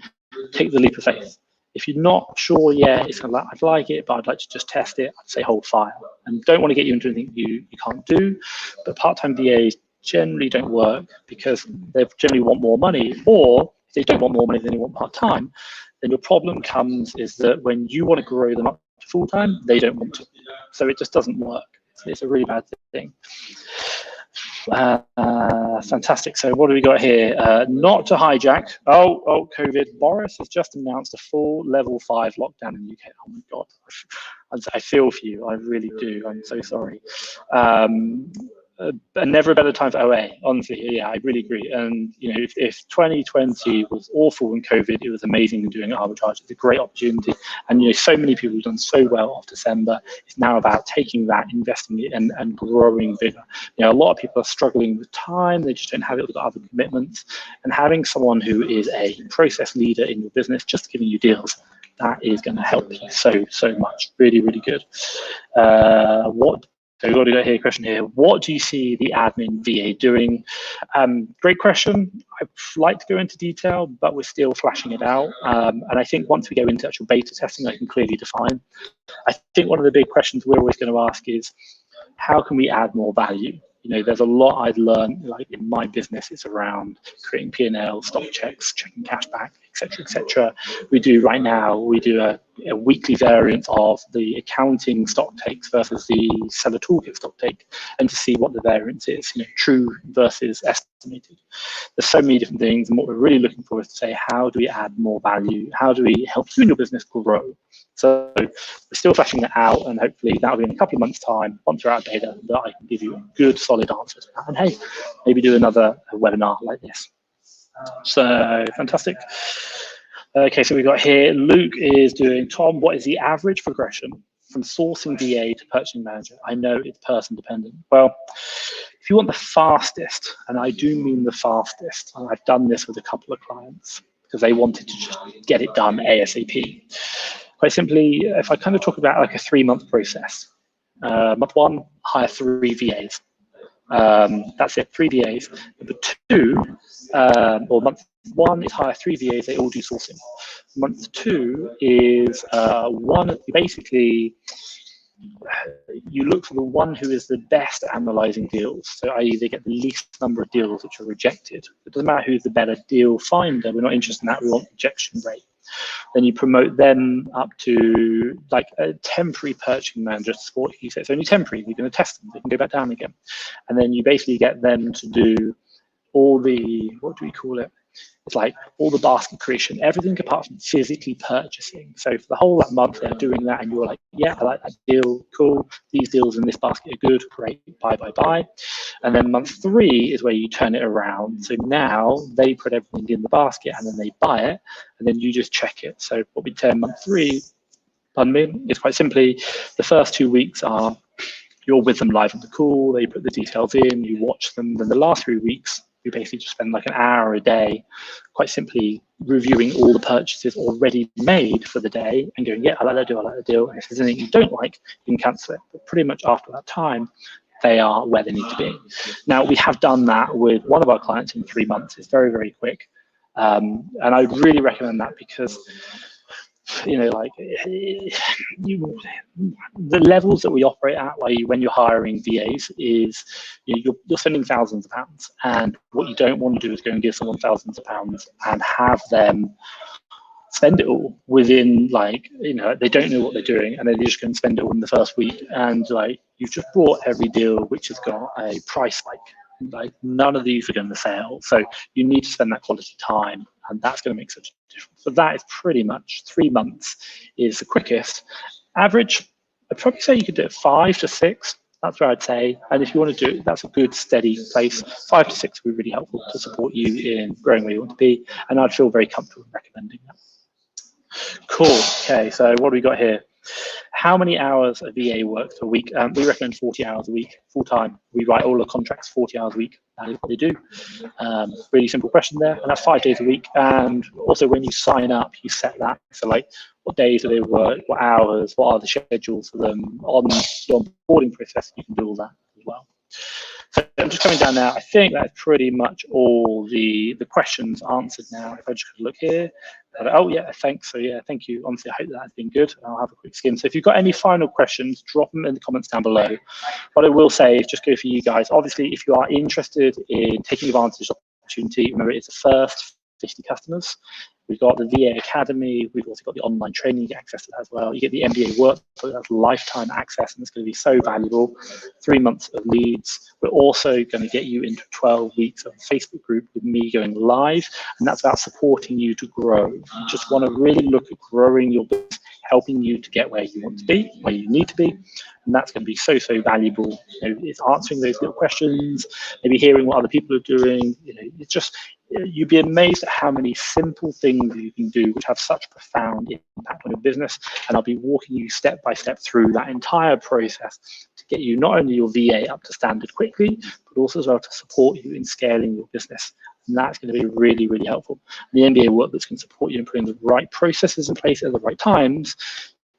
Take the leap of faith. If you're not sure yet, it's kind of like, I'd like it, but I'd like to just test it, I'd say hold fire. And don't want to get you into anything you can't do. But part-time VAs generally don't work because they generally want more money, or if they don't want more money, then they want part-time. Then your problem comes is that when you want to grow them up to full-time, they don't want to. So it just doesn't work. It's a really bad thing. Fantastic. So what do we got here? Not to hijack. Oh, COVID. Boris has just announced a full level 5 lockdown in the UK. Oh my God. I feel for you. I really do. I'm so sorry. never a better time for OA, honestly. Yeah, I really agree. And if 2020 was awful in COVID, it was amazing doing arbitrage. It's a great opportunity, and so many people have done so well off December. It's now about taking that, investing it, and growing bigger. A lot of people are struggling with time; they just don't have it. They've got other commitments, and having someone who is a process leader in your business, just giving you deals, that is going to help you so much. Really, really good. So we've got a question here. What do you see the admin VA doing? Great question. I'd like to go into detail, but we're still flashing it out. And I think once we go into actual beta testing, I can clearly define. I think one of the big questions we're always going to ask is, how can we add more value? There's a lot I'd learned, like in my business, it's around creating P&L, stock checks, checking cash back, etc., etc. We do a weekly variant of the accounting stock takes versus the seller toolkit stock take, and to see what the variance is, true versus estimated. There's so many different things, and what we're really looking for is to say, how do we add more value? How do we help you and your business grow? So we're still fleshing that out, and hopefully that'll be in a couple of months' time, once we're out of beta, that I can give you a good, solid answer to that. And hey, maybe do another webinar like this. So fantastic. Okay, so we've got here, Luke is doing, Tom, what is the average progression from sourcing VA to purchasing manager? I know it's person dependent. Well, if you want the fastest, and I do mean the fastest, and I've done this with a couple of clients because they wanted to just get it done ASAP. Quite simply, if I kind of talk about like a 3-month process, month 1, hire 3 VAs. That's it, 3 VAs. Number 2, or month 1 is hire 3 VAs, they all do sourcing. Month 2 is basically, you look for the one who is the best at analyzing deals. So i.e. they get the least number of deals which are rejected. It doesn't matter who's the better deal finder, we're not interested in that, we want rejection rate. Then you promote them up to like a temporary purchasing manager to support you. So it's only temporary, you're going to test them, they can go back down again. And then you basically get them to do all the, what do we call it? It's like all the basket creation, everything apart from physically purchasing. So for the whole that month, they're doing that, and you're like, yeah, I like that deal, cool. These deals in this basket are good, great, buy, buy, buy. And then month 3 is where you turn it around. So now they put everything in the basket, and then they buy it, and then you just check it. So what we turn month 3, pardon me, is quite simply the first 2 weeks are you're with them live on the call, they put the details in, you watch them. Then the last 3 weeks, we basically just spend like an hour a day, quite simply reviewing all the purchases already made for the day and going, yeah, I like that deal, I like that deal. And if there's anything you don't like, you can cancel it. But pretty much after that time, they are where they need to be. Now, we have done that with one of our clients in 3 months. It's very, very quick. And I would really recommend that because, the levels that we operate at, like when you're hiring VAs, is you're spending thousands of pounds, and what you don't want to do is go and give someone thousands of pounds and have them spend it all within they don't know what they're doing, and they're just going to spend it all in the first week, and you've just bought every deal which has got a price like none of these are going to sell. So you need to spend that quality time, and that's going to make such a difference. So that is pretty much 3 months is the quickest. Average, I'd probably say you could do it 5 to 6. That's where I'd say. And if you want to do it, that's a good steady place. 5 to 6 would be really helpful to support you in growing where you want to be. And I'd feel very comfortable recommending that. Cool. Okay, so what do we got here? How many hours a VA works per week? We recommend 40 hours a week, full time. We write all the contracts 40 hours a week. That is what they do. Really simple question there. And that's 5 days a week. And also when you sign up, you set that. So like, what days do they work? What hours? What are the schedules for them? On the onboarding process, you can do all that as well. So I'm just coming down now. I think that's pretty much all the questions answered now. If I just could look here. Oh yeah, thanks. So yeah, thank you. Honestly, I hope that has been good. I'll have a quick skim. So if you've got any final questions, drop them in the comments down below. What I will say is just go for you guys. Obviously, if you are interested in taking advantage of the opportunity, remember it's the first 50 customers. We've got the VA Academy. We've also got the online training. You get access to that as well. You get the MBA Workbook. That's lifetime access, and it's going to be so valuable. 3 months of leads. We're also going to get you into 12 weeks of a Facebook group with me going live, and that's about supporting you to grow. You just want to really look at growing your business, helping you to get where you want to be, where you need to be. And that's going to be so, so valuable. It's answering those little questions, maybe hearing what other people are doing. It's just, you'd be amazed at how many simple things you can do which have such profound impact on your business. And I'll be walking you step by step through that entire process to get you not only your VA up to standard quickly, but also as well to support you in scaling your business. And that's going to be really, really helpful. The MBA Workbook can support you in putting the right processes in place at the right times.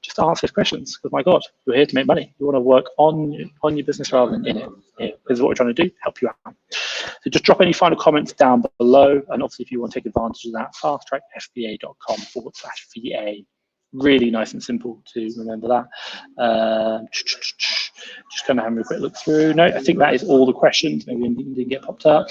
Just ask those questions, because my God, you're here to make money. You want to work on your business rather than in it. This is what we're trying to do, help you out. So just drop any final comments down below. And obviously, if you want to take advantage of that, fasttrackfba.com/VA. Really nice and simple to remember that. Just kind of having a quick look through. No, I think that is all the questions. Maybe anything didn't get popped up.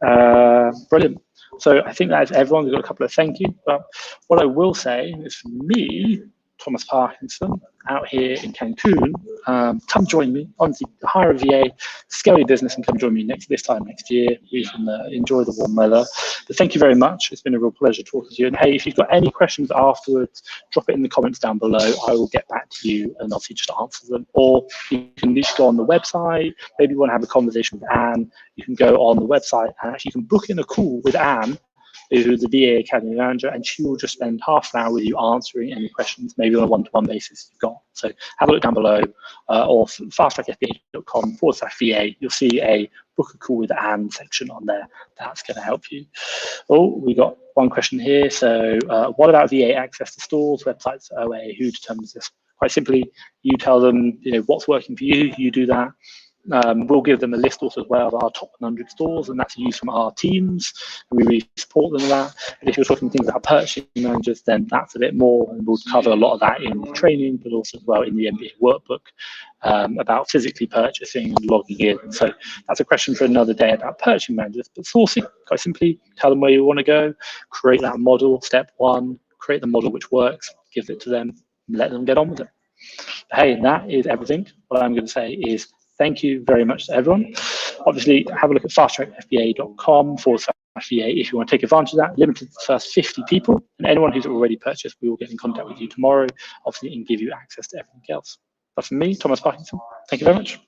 Brilliant. So I think that is everyone. We've got a couple of thank you. But what I will say is, for me, Thomas Parkinson, out here in Cancun, come join me. Honestly, hire a VA, scale your business, and come join me this time next year. We can enjoy the warm weather. But thank you very much. It's been a real pleasure talking to you. And hey, if you've got any questions afterwards, drop it in the comments down below. I will get back to you and obviously just answer them. Or you can literally go on the website. Maybe you want to have a conversation with Anne. You can go on the website and actually you can book in a call with Anne, who's the VA Academy manager, and she will just spend half an hour with you answering any questions, maybe on a one-to-one basis you've got. So have a look down below, or fasttrackfba.com/VA. You'll see a book a call with Anne section on there. That's going to help you. Oh, we got one question here. So what about VA access to stores, websites, OA? Who determines this? Quite simply, you tell them what's working for you. You do that. We'll give them a list also as well of our top 100 stores, and that's used from our teams, and we really support them with that. And if you're talking things about purchasing managers, then that's a bit more, and we'll cover a lot of that in training, but also as well in the MBA workbook about physically purchasing and logging in. So that's a question for another day about purchasing managers. But sourcing, quite simply, tell them where you want to go, create that model. Step one, create the model which works, give it to them, and let them get on with it. Hey, that is everything. What I'm going to say is, thank you very much to everyone. Obviously, have a look at fasttrackfba.com/VA if you want to take advantage of that. Limited to the first 50 people, and anyone who's already purchased, we will get in contact with you tomorrow, obviously, and give you access to everything else. But from me, Thomas Parkinson, thank you very much.